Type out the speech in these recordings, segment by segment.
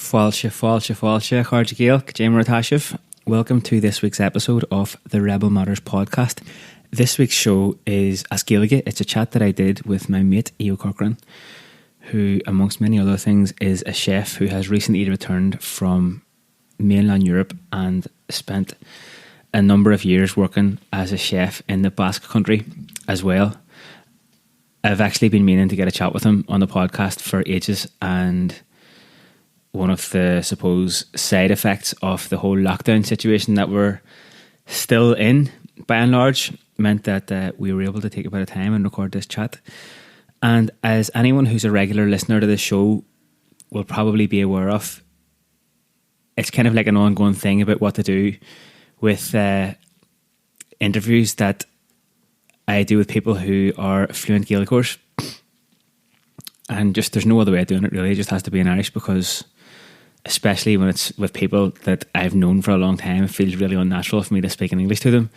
Fealsúnacht, Chócaire, Jaimar Tashiv. Welcome to this week's episode of the Rebel Matters podcast. This week's show is as Gaeilge. It's a chat that I did with my mate Aodh Ó Corcráin, who, amongst many other things, is a chef who has recently returned from mainland Europe and spent a number of years working as a chef in the Basque country as well. I've actually been meaning to get a chat with him on the podcast for ages, and one of the, suppose, side effects of the whole lockdown situation that we're still in, by and large, meant that we were able to take a bit of time and record this chat. And as anyone who's a regular listener to this show will probably be aware of, it's kind of like an ongoing thing about what to do with interviews that I do with people who are fluent Gaeilgeoirs. And just there's no other way of doing it, really. It just has to be in Irish, because especially when it's with people that I've known for a long time, it feels really unnatural for me to speak in English to them.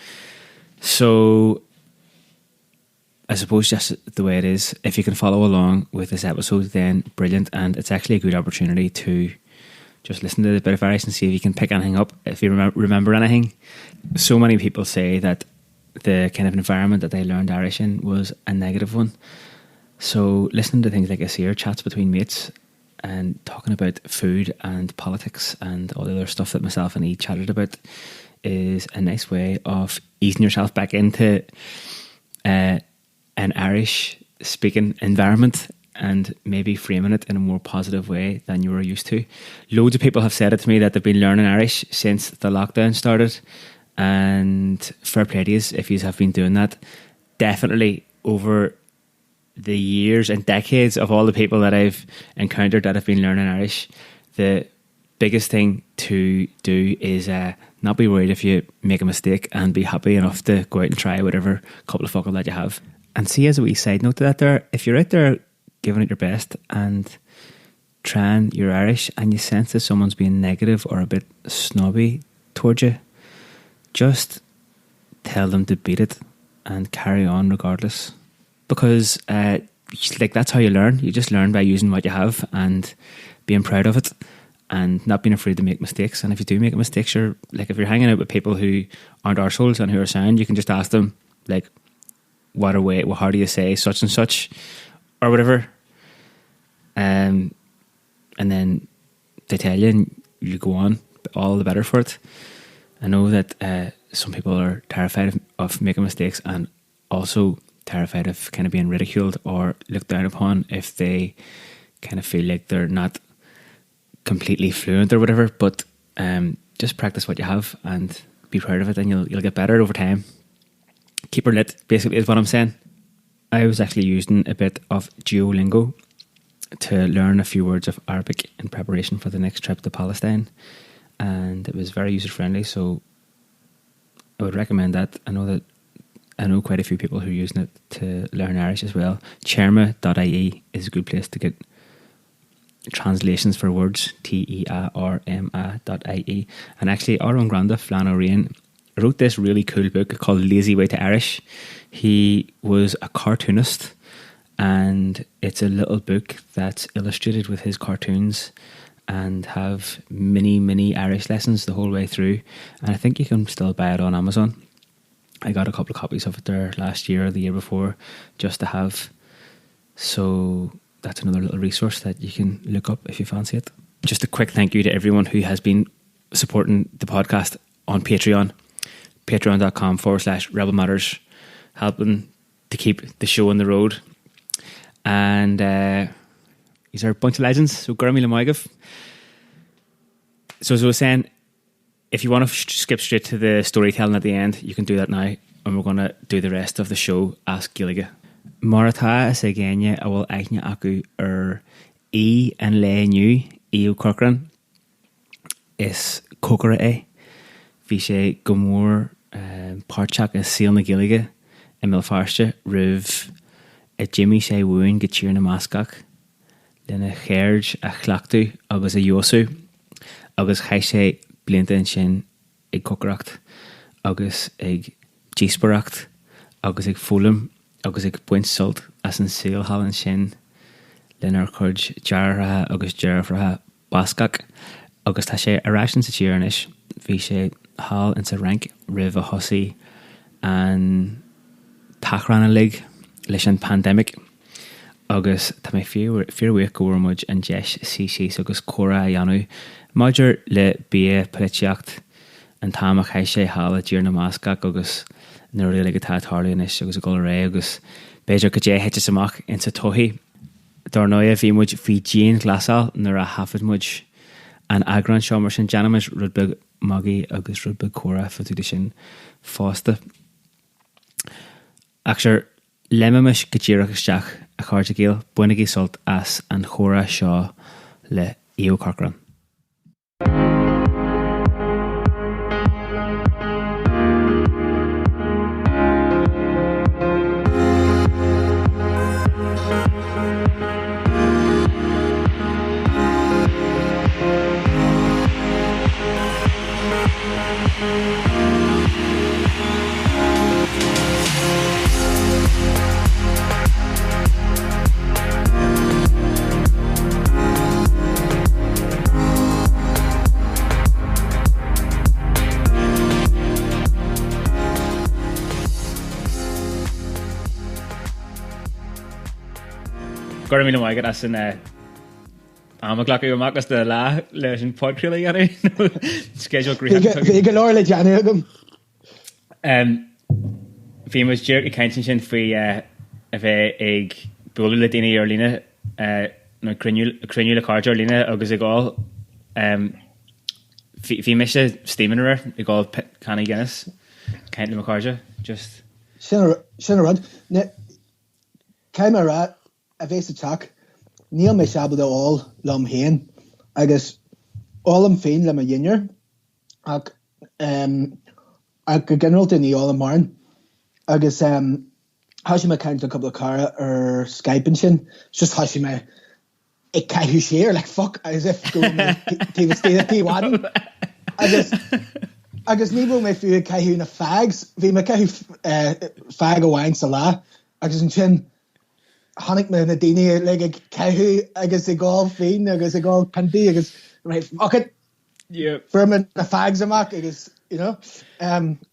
So I suppose just the way it is, if you can follow along with this episode, then brilliant. And it's actually a good opportunity to just listen to a bit of Irish and see if you can pick anything up, if you remember anything. So many people say that the kind of environment that they learned Irish in was a negative one. So listening to things like this here, chats between mates, and talking about food and politics and all the other stuff that myself and Aodh chatted about, is a nice way of easing yourself back into an Irish speaking environment and maybe framing it in a more positive way than you were used to. Loads of people have said it to me that they've been learning Irish since the lockdown started, and fair play to yous if you have been doing that. Definitely over the years and decades of all the people that I've encountered that have been learning Irish, the biggest thing to do is not be worried if you make a mistake, and be happy enough to go out and try whatever couple of fuckle that you have. And see, as a wee side note to that there, if you're out there giving it your best and trying your Irish and you sense that someone's being negative or a bit snobby towards you, just tell them to beat it and carry on regardless. Because like that's how you learn. You just learn by using what you have and being proud of it and not being afraid to make mistakes. And if you do make a mistake, sure, like if you're hanging out with people who aren't arseholes and who are sound, you can just ask them, like, how do you say such and such or whatever, and then they tell you and you go on, all the better for it. I know that some people are terrified of making mistakes, and also terrified of kind of being ridiculed or looked down upon if they kind of feel like they're not completely fluent or whatever. But just practice what you have and be proud of it, and you'll get better over time. Keep her lit, basically, is what I'm saying. I was actually using a bit of Duolingo to learn a few words of Arabic in preparation for the next trip to Palestine, and it was very user friendly, so I would recommend that. I know quite a few people who are using it to learn Irish as well. Tearma.ie is a good place to get translations for words, tearma.ie. And actually, our own granda, Flann O'Rian, wrote this really cool book called Lazy Way to Irish. He was a cartoonist, and it's a little book that's illustrated with his cartoons and have mini Irish lessons the whole way through. And I think you can still buy it on Amazon. I got a couple of copies of it there last year or the year before just to have. So that's another little resource that you can look up if you fancy it. Just a quick thank you to everyone who has been supporting the podcast on Patreon. Patreon.com/Rebel Matters, helping to keep the show on the road. And these are a bunch of legends, so Gurmi Lamoigov. So as I was saying, if you want to skip straight to the storytelling at the end, you can do that now, and we're going to do the rest of the show as Gaeilge. Maratá is agéine a bhfuil aithne acu an le nu Aodh Ó Corcráin is chócaire bhí sé go mór páirteach is síl na Gaeilge in mBascasch ribh a Jimmy sé bhuain go tír na mBascaach lena cheird a chhlaachtu agus a Jósú agus chaith sé blianta an sin ag Cócaireacht agus ag díosbaracht agus ag fólam agus ag buint sult as an síl hallan sin lenar chuid deartha agus dearfratha mBascasch agus tá sé arrásin sa tír inis bhí sé thall in sa rank rih a thosaí an tachranna lig leis an pandemic agus tá mé fearhuiach gomuid an deis sí agus Comhrá a dhéanú maidir le Bhéal Feirsteach an táim a chaith sé thall a dtír na mBascasch agus nuair le go tá tarlaí inis agus a go ré agus beidir go dé heite amach in sa tuí dar nóia bhí muid bhí Jean glasáil nuair a hafad muid an agran seo mar sin Janamis rudbeg magaí agus rudbeg Comhrá fatúide sin fásta. Actually, lemimiis go ddíireach isteach a chairde géal buinigí sult as an Comhrá seo le Aodh Ó Corcráin. Gora mí maigad as in amaglacha go amach as de lá leis an podcréala dhéanú schedule gríthe. Bhí go leir le deanú agam. Bhí muid deir i caintin sin faoi a bheith ag bualadh le daoine ar líne nó cruinniú le cáirde ar líne agus i gháil bhí me sé stéimeann ar i gháil canna Guinness caint le cáirde just Sin a rud. Céim a rá a bheits ateach, níl mé seabal all lom héin, agus all am féin le a dhéinear, ag go generalta ní all am marin, agus hasí me caint a couple of cara ar Skype sin, just hasí me ag caithú sér, like fuck, as if going to stay at T1. Agus ní bhfuil mé fiú caithú na fags, bhí me caithú fag a bhain sa lá, agus an sin Hannig me na daine le ag caithú agus i gáil féin agus i gáil pandí agus right fuck it firmin na fags amach agus you know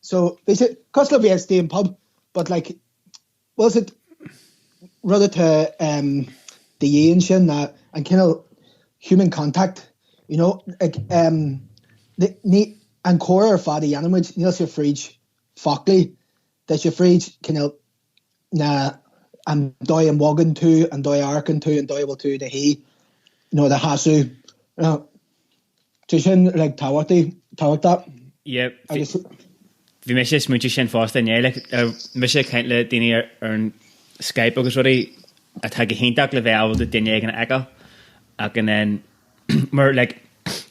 so they said cos le bhí stay in pub but like was it rather to the dhéan sin na an kinda human contact you know like ní an Comhrá ar fad a dhéanamid níl sé fríd foclaí that sé fríd kinda na an dói an wagan tú, an dói arcan tú, an dói bhil tú de hí, de hasú. Tu sin like táhachtta. Yeah. Bhí me sé smúte sin fásta inné, me sé caint le daine ar an Skype agus ruí a tá go héntaach le bheith ábhil daine ag an eagal ag an then mar like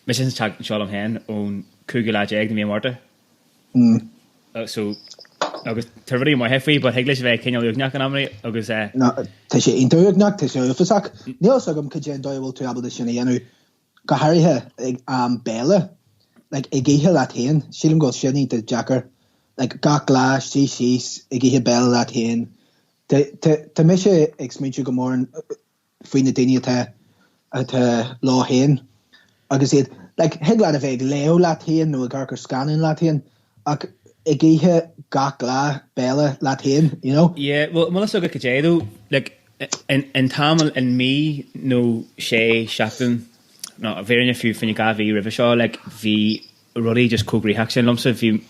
me sin teag seáil am hen ón cúga láide ag na mí mórta. So agus tarvarí mai hefaí, but heaglis bheith cinneal ugnach an amí agus no, tá sé intuignach, tá sé ufasach. Níl sagam cad dói bhil tú abal sinna dhéanú go háirithe ag béile, like ag ggéithe leat hain, sílim go sinní de Jackar, like gach lá, síos, ag ggéithe béile leat hain. Tá mi sé ag smidú go mór faoin na daine atá lá hain, agus iad, like heag leat a bheith leo leat hain nó a garcar scanin leat hain, ag ag ggéithe gach lá béile leat hain, you know? Yeah, well, mula so go cajéadú, like, in tamil in me no sé seachtain, no, a bhéir na fiú finne ga bhí ribh seo, like, bhí rudí just cócaireacht sin lomsa, bhí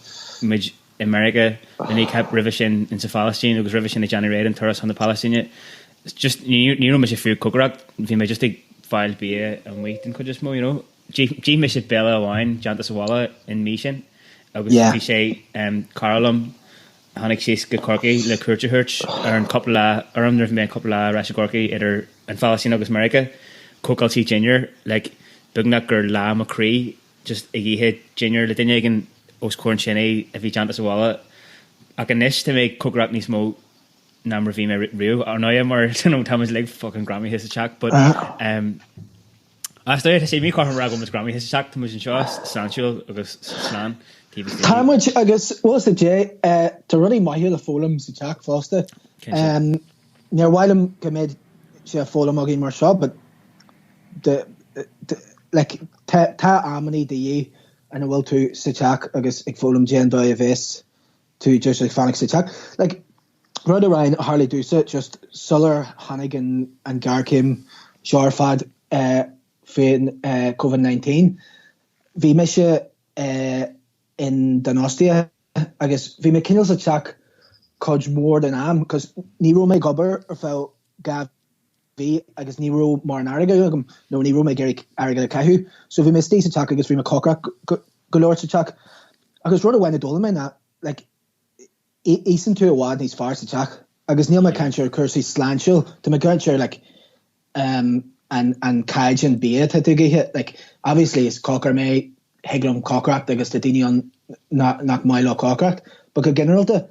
mid America, and he kept ribh sin in sa Palestine, agus ribh sin a generate an turas on the Palestine. It's just, ní me sé fiú cócaireacht, bhí me just ag fáil bí an waiting could just mo, you know? Gí me sé béile amháin, jantas a wala in me sin. Agus bhí sé Carlam hánig sé go Corcaí le cuairtehirt ar an coppla arm nuair mé coppla reis a Corcaí idir an Falastín agus America cócailtí Junior like bugnach gur lá a crí just ag ihe Junior le duine an os cuairn sinna a bhí jantas a bhla ach an níos tá mé cócaireacht níos mó ná mar bhí mé riú ar náid mar támas le fucking Grammy his a teach but Astáir sé mí Comhrá go Grammy his teach tá mu an seo Sancho agus slán Támuid agus was the J to running maithí le fólam sa teach fásta. Níor bhhailm go méid sé fólam agé mar seo, but like tá amní de and bhfuil tú sateach agus ag fólam déan dó a bhés tú just ag fannic sateach. Like rud a rain Harley dúsa just sular hanig an garcim seár fad féin COVID-19. Bhí me se in Donástia agus bhí me cinnal sateach cod mór den am, because ní ro me gobar ar fel gav bhí agus ní ro mar an airige agam, nó ní ro me gerig airige a caithú. So bhí me stí sateach agus bhí me Cócaireacht golóir sateach. Agus rud a bhain a dóla me na, like, éan tú a bhád níos fearr sateach. Agus níl me canseir cursaí sláinseil, tá me canseir, like, an caid an bia tá tú gaithe, like, obviously is Cócaire me heglam Cócaireacht agus tá daoine an nach mai le Cócaireacht, but go generalta,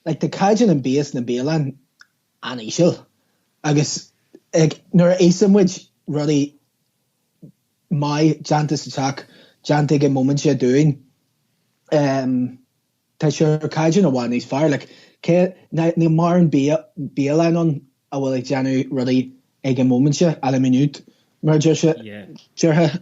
like, the caid an bias na Bhéalan an ísisiil. Agus nuair ésamid rudí mai janta sateach, janta ag moment sé dúin, tá seir caid an a bhád níos fearr, like, ní mar an Bhéalan an a bhfuil ag deanú rudí ag an moment sé a la minút mar dúir se tíortha,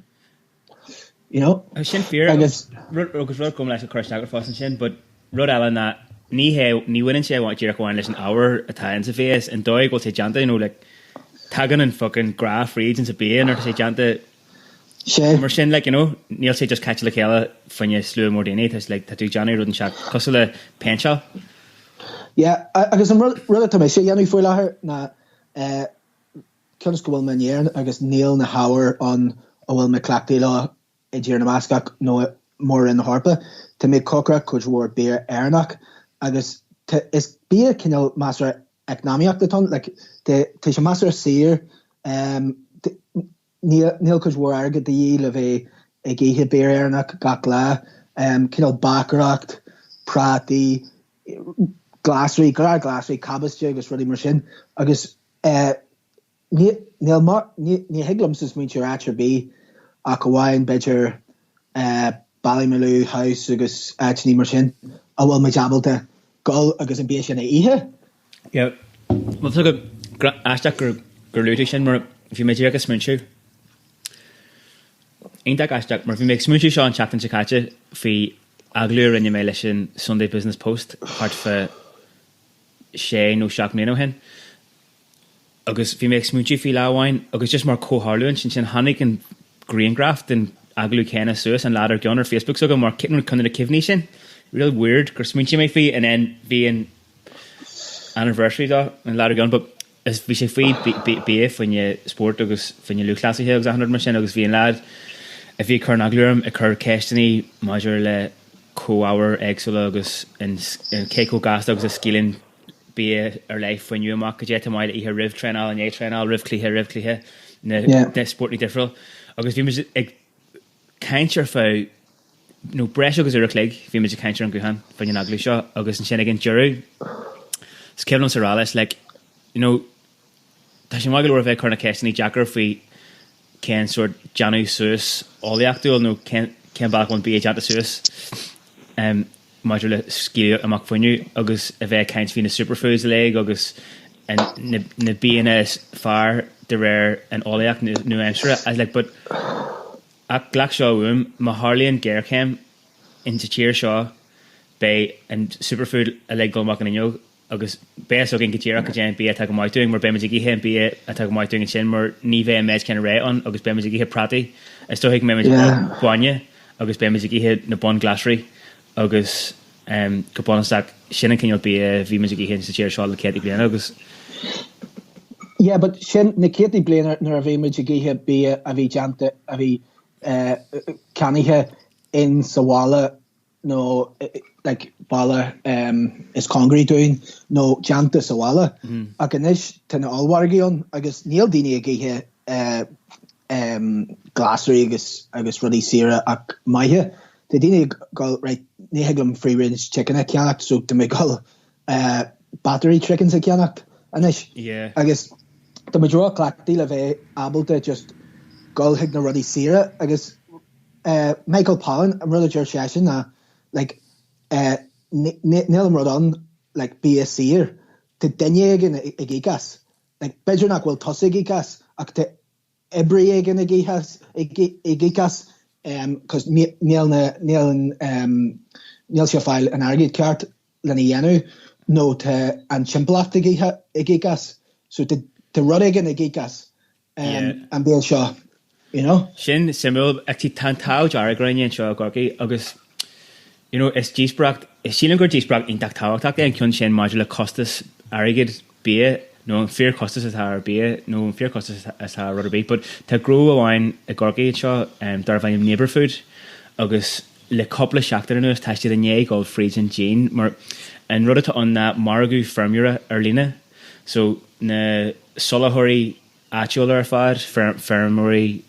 you know? Sin fear agus rud gom leis a chuirteach fásan sin, but rud eile na ní bhaineann sé bhaint tíar chuáin leis an ábhar atá an sa bhés an dóigh bhil sé deanta, you know, like, tagan an fucking graph reads in sa bíon or sé deanta mar sin, like, you know, níl sé just catch le chéile fanne slú mór daine, tá like, tá tú deanú rud an seach cosú le pénseo. Yeah, agus an rud tá mé sé dhéanú foioi láthair na chunas go bhfuil me néaran agus níl na hábhar an a bhfuil me clachtaí le i ddír na mBascasch nó mór in na harpa. Tá mé Cócaireacht chuid mhór bír airnach agus is bír cinál measar economiacht atá, like, tá sé measar sír níl chuid mhór airgad daí le bheith ag gaithe bír airnach gach le cinál bacaracht, prátaí, glasrí, cabbaiste agus rudí mar sin, agus ní heglam sus muintear atr bí a go bhhain beidir Ballymaloe House agus ní mar sin a bhfuil me jabalta gol agus an bí sin é ihe. Yeah, well, tu go aisteach gur lúteigh sin mar bhí méidir agus smuintiú. Aonteach aisteach mar bhí méid smuintiú seo an chatan sa caite fhí agluúir rinne mé leis sin Sunday Business Post part fa sé nó seach mé nó hen. Agus bhí méid smuintiú fhí láhhain agus just mar cóthárlúin sin hanig an Greengraft and aglu Kenna Suez and ladder John or Facebook so go more kitten kind of the kivney sin. Real weird because smunchy my feet and then being anniversary da and ladder gun but as we say free BF when you sport agus when you look classy here 100% agus being lad if you current aglurum a cur kestiny major le co-hour exo agus and keiko gas agus a skilling be or life when you mock jet to my here riv trainal and ye trainal riv clear ne sportly different agus vi me ag keintir fá no breis agus ar a clig vi me keintir an gohan fan an aglu seo agus an sin agin juru skevlon Sorales like you know tá sin magil or bheith chuna ceistení Jackar fao cén sort Janu Suas ólaíochtúil nó cén bailach ón BH ata Suas maidir le scíú amach foiniu agus a bheith caint hí na superfoods le agus na bíana fear de réir an ólaíocht nu aimsere as like but ach ghlach seo bhuam má Harlíonn Gairchem into cheer seo bei an superfood a le gomach an inniu agus bé so gin gotíach go déan bí a go maiúing mar bé gi hen bí a go maiúing sin mar ní bheith méid cen ré an agus bé gi he prataí is tó hiic mé buine agus bé gi he na bon glasry agus go bonach sin an cinneal bí bhí me gi hen sa tíir seáil le céad bliana agus yeah but sin na céad bliana nar a bhí me gi he bí a bhí janta a bhí canithe in Sawala no like bala is Congree doing no janta Sawala aganis tan allwargion agus níl daine a gaihe glasry agus rudí sira ach maihe the daine gal right ní heglum free range chicken a ceannacht so to make all battery chickens a ceannacht anis yeah agus the major clachtaí le bheith abalta just gal hig na rudí sira agus Michael Pollan am rud a session na like Neil Rodon like be a seer to denye again a gigas like better not will toss a gigas ach te ebri ag yn y gicas, cos níl siya ffail yn argyd ceart lan I enw, no te an chimplacht ag gicas, so te rud ag yn y gicas, an Bhéal seo, you know? Sin simul ag ti tan tau jar ag rhain seo gorgi, agus, you know, is gisbracht, is sílan gur gisbracht in dach tau ag an cion sin modula costas argyd bia, no fear costas as haar bia, no fear costas as haar rudder bia, but te grow a wine a gorgi seo, dar vaim neighbor food, agus le couple seachtar in us tasti the nye gold freeze and Jane, mar and rudder to on that margu firmura erlina, so na solahori actual fad firmary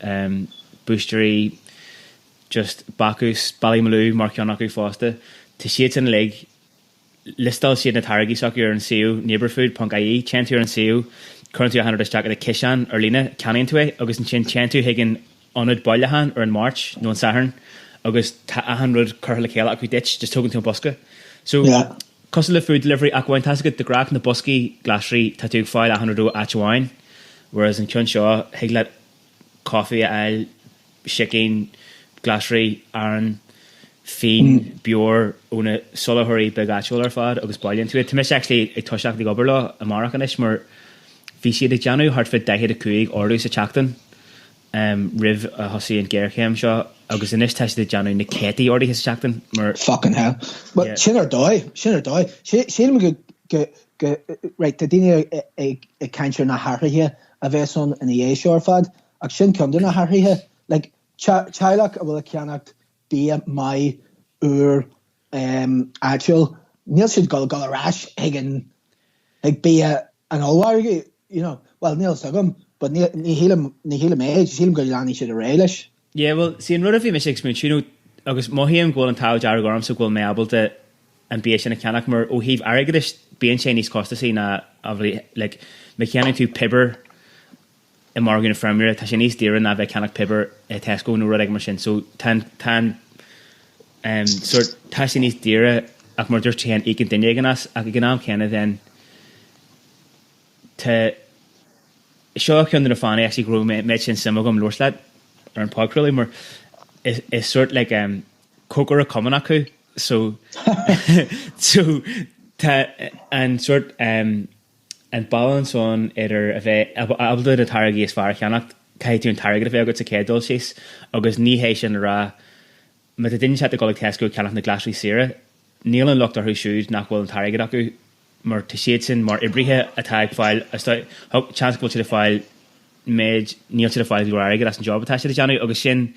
boostery just Bacchus Ballymaloo Marcianaku Fosta to shit in leg listal shit na targi soccer and seal neighbor food punk IE chantu and seal currently 100 stack at the Kishan Erlina canning to it August and chantu higgin onad Boilahan or in March no Sahern August 100 Curlikela aku ditch just talking to mBascasch so yeah. Cost of food delivery aquine has got the crack in the Busky glassry tattoo file 100 at wine whereas in Cunshaw higlet coffee ale chicken glassry Aaron Fiend Bjor una solahuri big actual fad agus blianta it to actually ag tuiseach the goberla a marachanish mar fishi de Janu Hartford dahi de cuig ordu sa chactan riv a hosi and Gerchem seo agus inis test de Janu na Katie ordu his chactan mar fucking hell but yeah. Shin or die she go right the dine a cancer na harry here a veson in the shore fad ag shin come na harry here like Chilak a will canacht be my actual Neil should go a rash higgin like be an allwargy you know well Neil Sugum but ni him age him go lani should a relish yeah well see in rudder miss experience you know agus mohim go an tau jargorum so go me able to and be in a canac more oh heave arrogant being Chinese costa see na like mechanic to pibber in Morgan Firmware Tashinis dear and Ave Canac Pibber Tesco no rudder machine so tan sort Tashinis dear ag murder chain e continuanas ag ganam kenna then to show under the fan actually grow mention simagum lorslat or in park really more is sort like chócaire comanaku so so and sort and balance on either if able to target as far cannot chaith an target if I got to cheird she's agus ní hééis sin ra but the didn't chat the golig Tesco cannot na glassry sira Neil and looked at her shoes nach will target acu mar to shadsin mar ibrithe a tag file a start chance go to the file made Neil to the file you are get job attached to the Johnny agus sin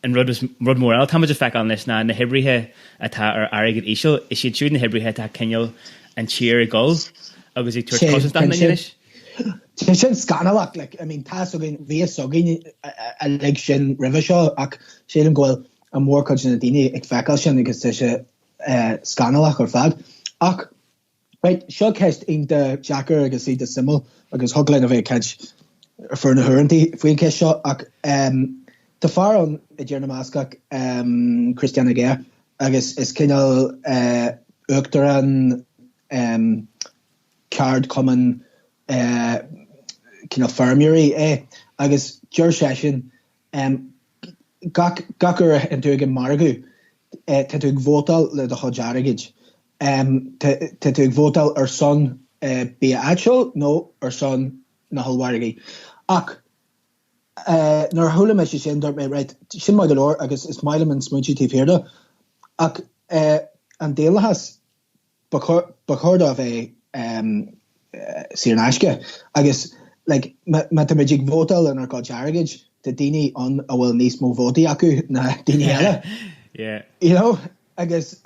and rud more how much effect on this na na ibrithe a ta or arrogant ishel is she shooting the ibrithe ta Kenyal and cheer a goal agus it towards causes that many sin scanalach like I mean tasogin via sogin a leg shin river show ac shilling goal a more country dini ag fecal sin agus se scanalach or fad ac right show cast in the jacker agus see the symbol agus hogline of a catch for na hurrenty if we catch shot ac the far on a journal mBascasch Christian Aguirre agus is kinal Uachtaran card common firmary agus Ger session gachar an tuig margu te tuig votal le de hodjarigid te tuig votal ar son be actual no ar son na holwarigi ac nor hula me sin dort me right sin my galore agus is mile and smunchy tifirda ac an deal has bakord of a shean-chara agus like mathematic votal and our jargage the dini on a well nice mo voti aku na dini ela yeah you know agus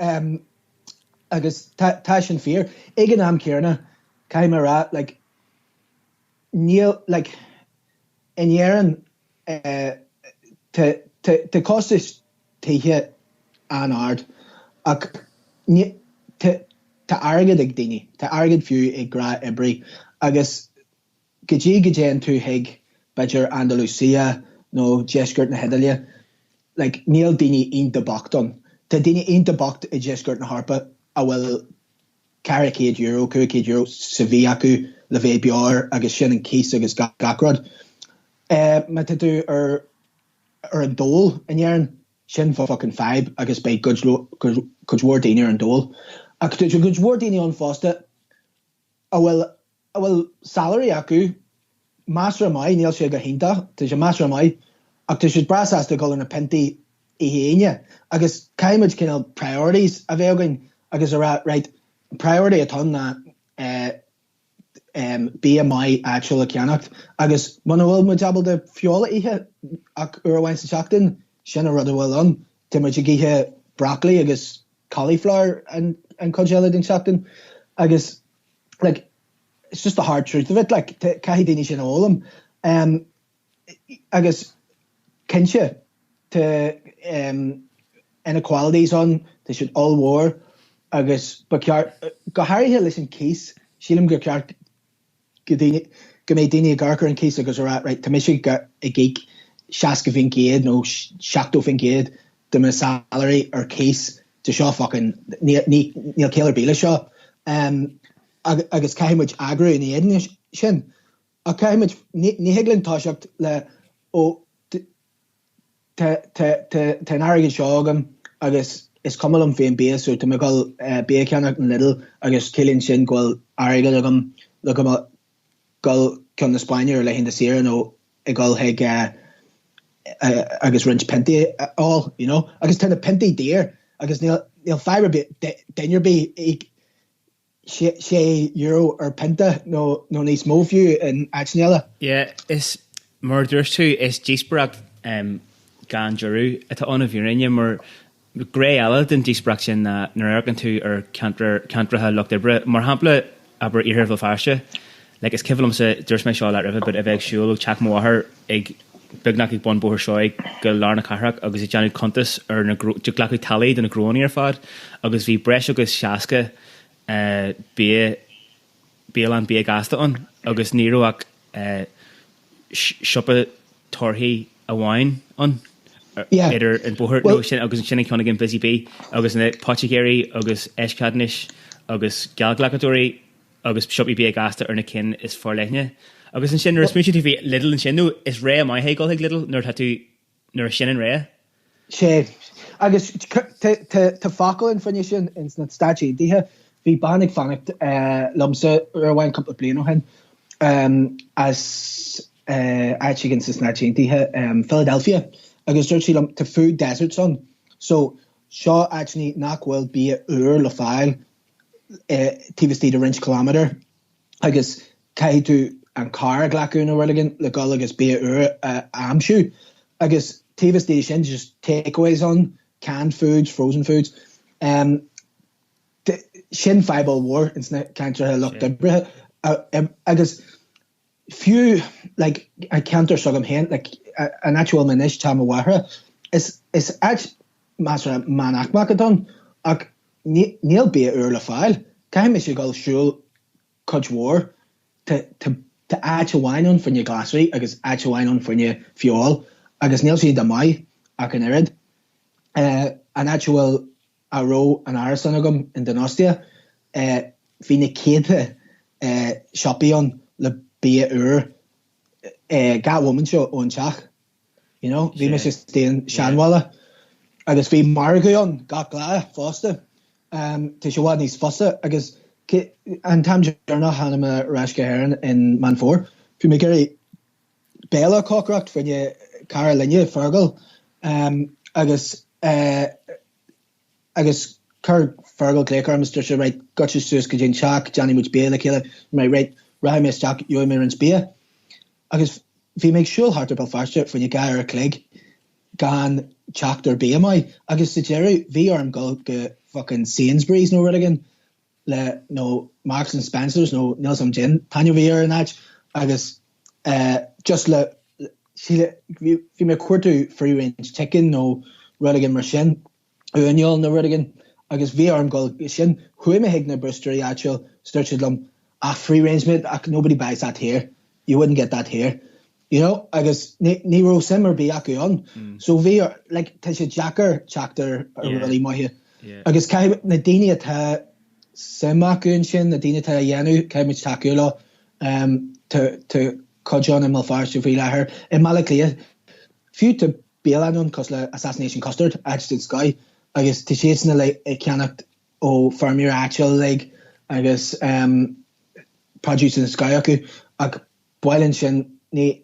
tash and fear iganam kirna kaimara like Neil like in yeran te costis te hit an ard ac ta argad ag dini ta argad few ag gra ebri agus gajan tu hig badger Andalusia no jeskert na hedalia like Neil dini in the bachton ta dini in the bacht a jeskert na harpa a well caricade euro sevilla ku leve bior agus shin and keys agus gakrod me te do an dól in jaren sin for fucking five agus bei good war daine an dól. Ach tu good war daine an fásta a bhfuil salary acu master mai níl sé go hinta, tu sé master mai ach tu sé brasas de go na penti I héine agus caiimiid cinnal priorities a bhégain agus right priority atá na BMI actual ceannacht agus man bhfuil mu jabal de fiola ihe ach uhain sa seachtain sin a rud bhfuil an tu mu githe broccoli agus cauliflower and congelated in seachtain agus like it's just the hard truth of it like cai daine sin ólam agus kinse to inequalities on they should all war agus go Harry listen case sílim go ceart go mé daine garcar an case agus right tá mis go I geek 60 géad nó 60 géad de me salary ar case to seo fucking níl céir bíle seo agus caiimiid agru in éan sin a caiimiid ní heglann táiseacht le ó ten airgin seágam agus is cumlam féin bé so tu me gal bé ceannach an lidl agus cilinn sin ghfuil airgin agam le gal cean na Spáine le hin de sire nó I gal heag agus rinch penti all you know agus ten a penti dear agus níl fibre dainir bé sé euro ar penta nó níos mó fiú in Achnella. Yeah, is murders too is dísbrach gan Jeru at on of uranium or grey ala den dísbrach sin na ergan tú ar cantra locked ebre mar hapla aber ihir Feirsteach like is kivlum se durs me shaw river but eveg shul chak mohar ag bignak ag bon bohar shoy go larna carhack agus Johnny Contas or na juglaku talid in a groni ar fad agus vi bresh agus shaska Bhéal an bí gasta on agus níróach sipa torthaí a bháin on idir an bóthir nó sin agus sinna chuna gin busy bé agus na pochigéirí agus eiscadnis agus gealglacadóirí agus sipa bí gasta ar na cin is forleithne agus an sin ar smúisi tú bhí lidl an sinú is ré mai héáil ag lidl nuair tú nuair sin an ré sé agus tá facail in fanne sin in na statí díthe Bhí bannig fannacht lumsa ar bhain couple bliana hen as aitsigin sa snatchéintithe Philadelphia agus dúirt sí to food desert son so seo actually nachhfuil bí le fáil tíbhtí a rinch kilometer agus cai tú an car glaún bhgin le go agus bí amsú agus tíbhtí sin just takeaways on canned foods frozen foods sin fibre war in cancer looked agus few like I canter sogam hen like an actual manish tamawahra is master manach makadon ak neil be early file time is you go shul coach war to add wine on for your glassry agus add wine on for your fuel agus neil see the mai ak an erid an actual a ro an arsonagum in Donostia fine kete shopion le be got woman show on chach you know vi mis steen shanwala agus vi margayon got gla foster te show nís foster agus an tam journal hanama rashka heron in man 4 fi me geri Bhéal Ó Corcráin for je Carolina Fergal agus Cur Fergal Claker Mr. Sure right got you sus kajin chak Johnny much Bhéal killer my right Rahim is Jack you me in spear agus vi make sure hard about faster for you guy or clig gan chapter BMI agus the Jerry V arm go fucking Sainsbury's no again le no Marks and Spencer's no Nelson Gin Tanya V and that agus just le she vi me quarter free range chicken no again machine Union no again agus V arm go sin who me higna brustery actual sturchedlum a free range mate nobody buys that here you wouldn't get that here you know agus Nero simmer be on so V are like te jacker chapter really more here agus kai na dini ta semakun sin na dini ta yanu kai mich takula to Codjon and Malfarsh fi her in Malaclia few to Bhéal on cos le assassination custard actually sky I guess to shades na like a cannot o farm your actual like I guess producing sky aku ag boiling shin ni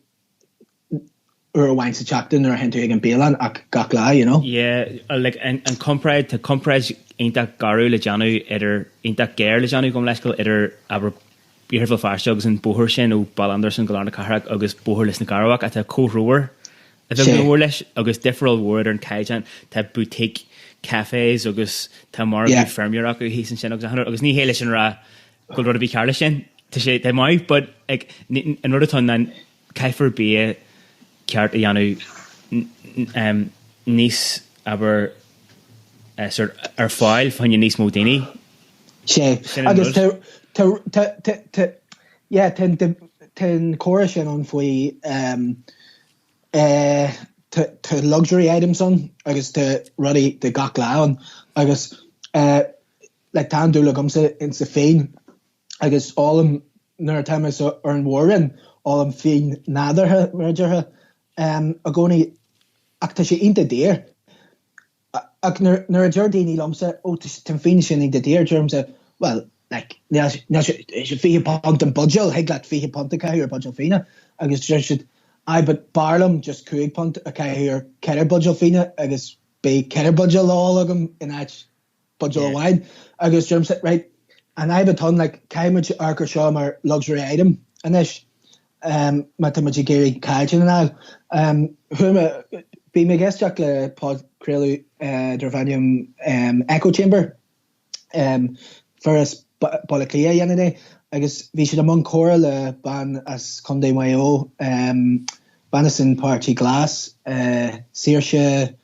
wine sa chapten or hinter again Bhéal ag gakla, you know. Yeah, like and compared to ain't that garu le janu either ain't that gair le janu gom leiscal either aber Bhéal Feirsteach and Bóthar sin ó Ball Anderson Galarna Carhack agus Bóthar Lisna Garwach at a co-rower. If I'm going to agus different word and Caijan ta boutique cafes agus ta margu firmure aku he's in sin agus ni hele sin ra go to be carla sin to say they might but like in order to then Kaifer be ceird yanu níos aber sort fáil fan níos mó daoine agus ten chóra sin an faoi to luxury items on agus to ruddy the gachlawn agus like tan do gumsa in sa féin agus all them nar time is earn warren all them féin nader her merger agoni acta she in the deer ag nar Jordini lumsa o to finish in the deer germs well like now she fee pont and budgel heglat fee pontica or budgel fina agus just I but Barlam just Craig punt okay here cheird budgel fina agus be cheird budgel all of them in that budgel wine agus germs right and I but ton like Cambridge Archer Shawmer luxury item and this mathematical Cajun and all whom be my guest Jack le pod Crelu Dervanium echo chamber for us Polaitíocht yesterday I guess we should among choral ban as Conde Mayo Banison Party Glass Saoirse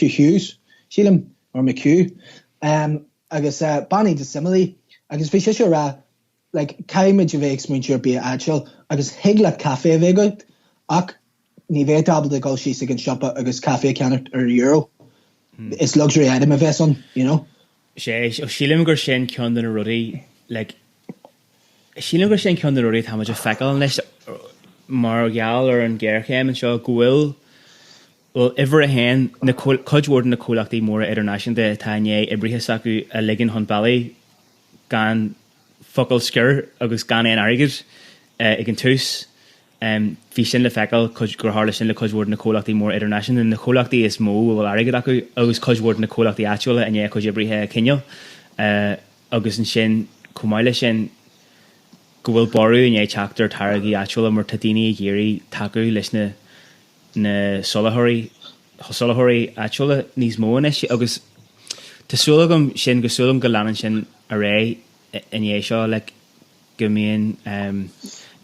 Hughes Sheelam or McHugh I guess Bonnie de simile I guess we should like Cambridge makes me sure be actual I guess Higlat cafe vego ac ni ve double the go she's against shop I guess cafe can or euro it's luxury item of on you know Sheelam gur sin ceann den rudí like Sheelam gur sin ceann den rudí tá muid a feicil leis mar geall ar an ggéirchéim an seo bhfuil well ever a hen na codword na cólachtaí móra international de táine ibrithe sacu a ligan hon bailí gan focail scir agus gan éon airgid ag an tús bhí sin le feicil gur hála sin le codword na cólachtaí móra international na cólachtaí is mó bhfuil airgid acu agus codword na cólachtaí actuala a né chud ibrithe cinneal agus an sin cumáile sin go bhfuil ború in é teachtar targaí actuala mar tá daoine géirí taú leis na solathirí actuala níos mó inis agus tásúlagam sin go súlam go leanan sin a ré in é seo le go mbíonn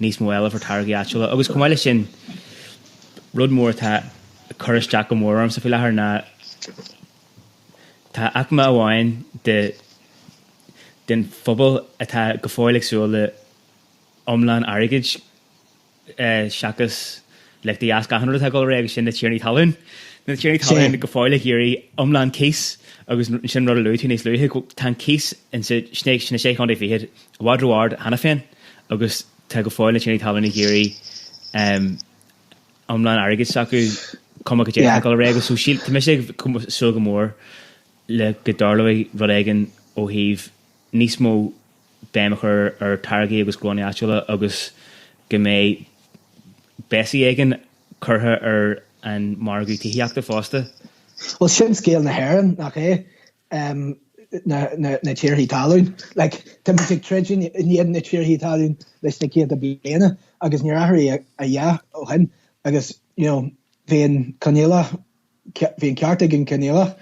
níos mó eile for targaí actuala agus cumáile sin rud mór tá choristeach go mórarm sa fi lethar na tá acma amháin den phobal atá go fáilig súla omlan airgid seachas le the ask 100 go reg sin na tíirní talún go fáilig géirí omlan case agus sin rud a luú níos luúthe tá case in sa snéic sinna sé chun fihead wadrward hana féin agus tá go fáil na tíirní talún géirí omlan airgid sacu cum go dé go reg so sí tá sé sú go mór le go darlaí rud aigen ó híh níos mó béimechar ar targaí agus glóí actuala agus go mé Bessie aigen curtha ar an margu tííachta fásta. Well sin scéal na hairan nach é na tíirthaí talún like tá tregin iad na tíirthaí talún leis na céad a bliana agus ní rathaí a dheach ó hin agus you know bhíon canéla bhíon ceart gin canéla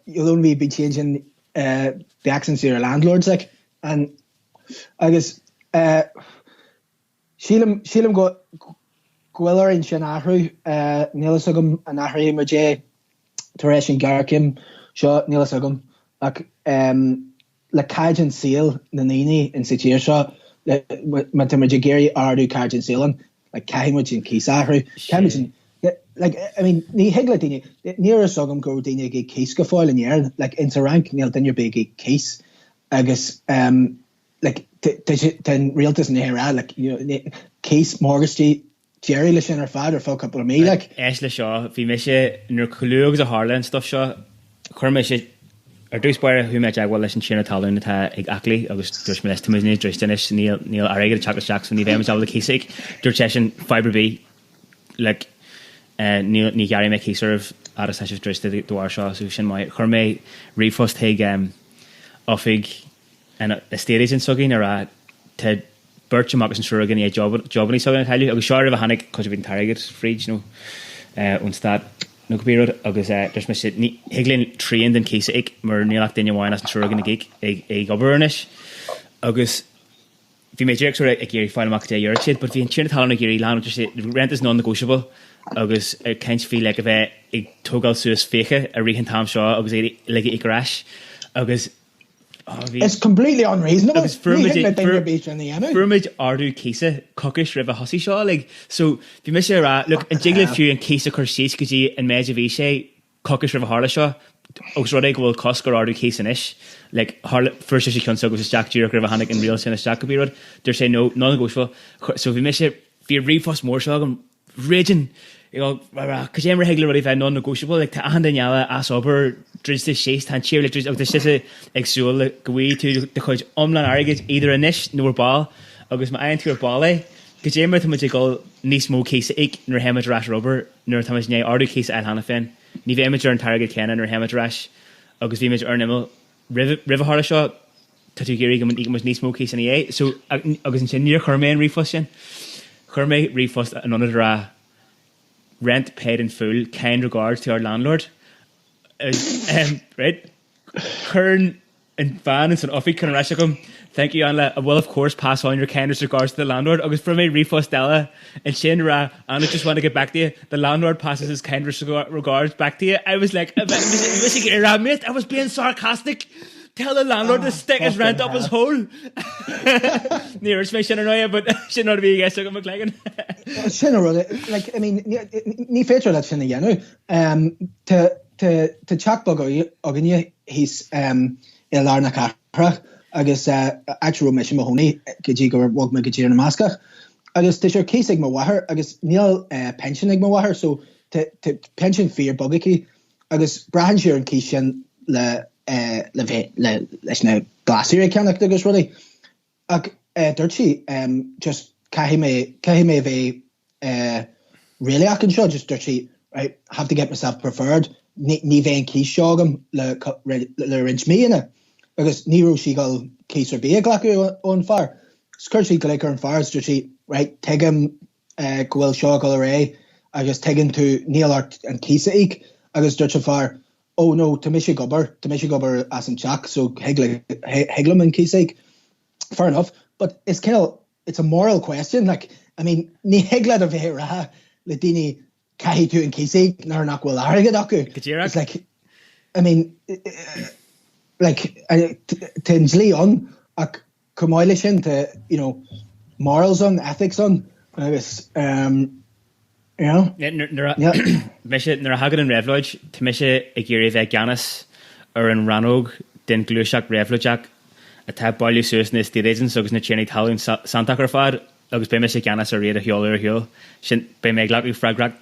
you'll only be changing the accents of your landlords like and I guess Sheelam go gwilar in sin ahru nilasagum an ahri maje Teresh and Garkim sho nilasagum like la Cajun seal na nini in sitir sho matamajagiri ardu Cajun sealan like Cambridge and Kisahru Cambridge like I mean ni heglatini near sogum go dini ge case go foil in year like into rank nil then your big case I guess like den realtas na hera like case mortgage Jerry le sin ar fad ar fá couple of mí like eis le seo bhí me sé nuair chuúgus a Harlan stuff seo chuir me sé ar dús bair hu me agháil leis an sinna talún atá ag aclaí agus dúirs me leis tuisní dúistenis níl aige Chocolate Shacks ní bhéim le císaigh dúirt sé sin Fibre B like ní gearí me císarh ar sa sih dúiste dúir seo sú sin mai chuir mé rifost ag ofiig an estate agent sogin ar te Birch agus an sugan é jobbaní sogan teile agus seir a hanig cos bhín targad fríd nó ón stad nó bíród agus dúirs me si higlinn tríon den císa ag mar nílach daine bháin as an sugan ag gobarnis agus bhí mé dúach ag géirí fáileach de dheir siad, but bhí an tína talna géirí lá sé rent is non-negotiable agus ceint fí le a bheith ag tógáil suas fécha a rihan tam seo agus é le ag ráis agus it's completely unreasonable. Firmid ardú císa cockis ribh a hosí seo like so bhí me sé rá look an jigla fiú an císa chu síos gotí an méid a bhí sé cockis ribh a hála seo agus rud ag bhfuil cos gur ardú císa inis like first sé chun agus is Jack Dúach ribh a hanig an real sin Jack go bírod dúir sé no non-negotiable so bhí me sé bhí rifos mór seo an raging cos éimar heagla rudí bheith non-negotiable like tá ahan dainneala as obair dris sééis tá tíir le dris agus si agsúil go bhí tú de chuid omlan airgid idir inis nuair ball agus má aon túr ball é go éimar tá muid gáil níos mó céasa ag nuair heimiid ras Robert nuair tá né ardú céasa a hena féin ní bhí imiid ar an targad ceanna nuair heimiid ras agus bhí imiid ar nimil ribhthla seo tá tú géirí go níos mó céasa é so agus an sin níor churméin rifos sin churméid rifos an anad rá rent paid in full, kind regards to our landlord. Right? Kern and Van and Offi can Rashicum. Thank you, Anla. I will of course pass on your kindest regards to the landlord. August for me refos Della and Shinra. And I just want to get back to you. The landlord passes his kindest regards back to you. I was like, I was being sarcastic. Tell the landlord to stick his rent up his hole. Nearest me Shinra, but should not be a guest. Shinra, like I mean, ní féidir le sinna dhéanú te chatbag agan he's Ilarna Cara agus actual mission mahoney go dtí gur bhg me go dtí na mBascasch agus te sé céig má wathair agus níl pension ag má wathair so te pension fear bogaí agus brahan siar an cí sin le leis na glasíir ceannach agus rudí ag dúirt si just caihí mé bheith really acan seo just dúirt si right have to get myself preferred ní bhéh cí seágam le rinch míana agus níró si gáil cís ar bí a ghlacu ón fear scur si go leicur an fear dúirt si right teigem gohfuil seágáil ré agus teign tú níl art an císa ig agus dúirt an fear oh no tá mé sé gobar as an Jack so heglam an císa ig fair enough but it's a moral question like I mean ní heglad a bheith ra le daoine caithí tú an císa ig nar nach bhfuil airgad acu it's like I mean like ten slí on ach cumáile sin te morals on ethics on agus you know me sé nar a hagad an réhlóid tá me sé ag géirí bheith ganas ar an ranóg den glúiseach réhlóideach a tá bailú suas na stíréisin agus na tíarnaí talún Santa ar fad agus be me sé ganas ar réad a heol ar heol sin be me ghlaú freigrach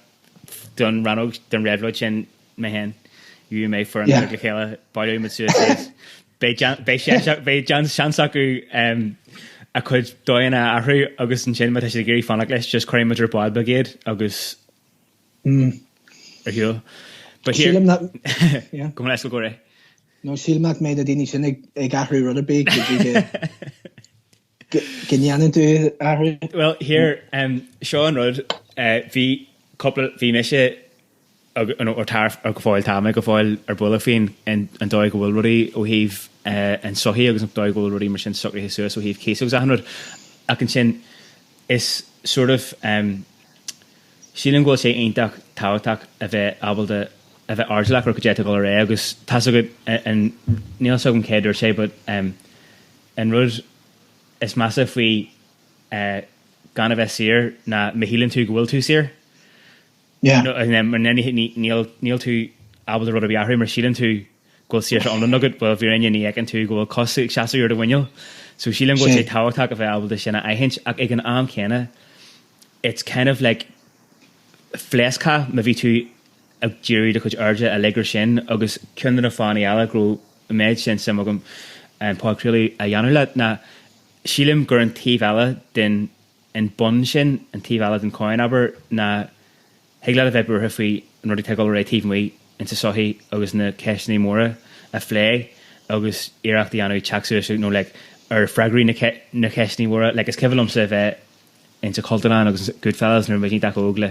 don ranóg den réhlóid sin me hen you may for an chéile bailú mit suas be Jan seansaú a chud dóanna ahrú agus an sin me sé géirí fannach leis just choirí muidir báil bagéad agus ar heol but here go leis go ré no sílamach méid a daoine sin ag ahrú rud a bé gníanaan tú ahrú well here seo an rud bhí me sé or tarf ar go fáil táime go fáil ar bula féin an dóid go bhfuil rudaí ó híh an sohí agus an dóid go bhfuil rudaí mar sin sochraí suas ó híh céiseach ahanrad ach an sin is sort of sílan ghfuil sé aonteach táhaach a bheith abalda a bheith ardlaach ar go déite go ré agus tá go an níl so an céidir sé but an rud is massa faoi gan a bheith sir na mehílann tú go bhfuil tú sir níl tú abal rud a bhearú mar sílan tú go see on the nugget, but if you're in your neck and two go cost chassis or the window. So she'll go say tower talk available to Shanna. I hinch I can arm kenna. It's kind of like fleska maybe to a jury to coach urge a leg or shin agus kunna na fani ala grow made shin some and Paul really a yanulat na shilim gurn tivalla then in bun shin and tivalla then coin aber na higla of ever if we in take all right even we into sohi agus na keshni mora a flay agus iraq the anu chaksu no like or fragri na keshni mora like it's kevelum se into Coltalan agus good fellas and everything that ogle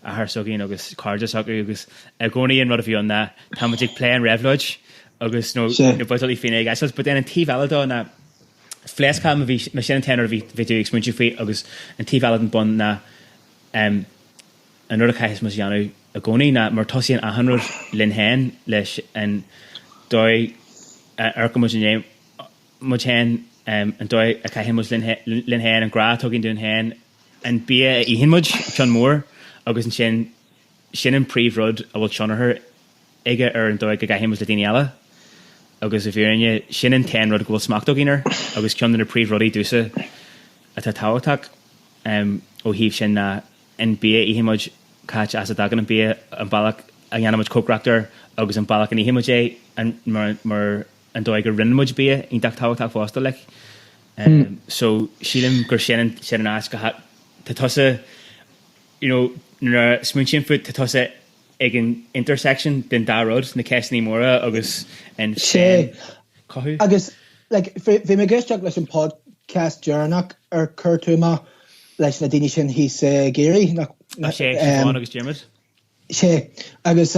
a her sogin agus carja soccer agus a goni and what if you on that tamatic play and revlodge agus no vitally fine guys but then in tivalla na fleska machine tenor video expunchu fe agus in tivalla bun na another case mas yanu a goni na martosian 100 linhen lesh and doi erkomujin muchen and doi a kahimus linhen and gra talking down hen and be a hinmuj chun more agus in shin and pre-rud I will chun her ega and doi ga himus latiniala agus if you're in you shin and 10 rud go smack doginer agus chun in a pre-ruddy do so at a tower attack o heave shin na and be a hinmuj catch as a dagan and be a balak a yanamaj co-rector agus and balak and hinmuj and mer and doi ga rinmuj be in that tower attack foster like so shilim gur shin and ask hat to tossa you know smooching foot to tossa again intersection then da road na Kesney Mora agus and she agus like fi me guest like some podcast journal or Kurtuma like na dini shin he's Gary na she agus Jimmy she agus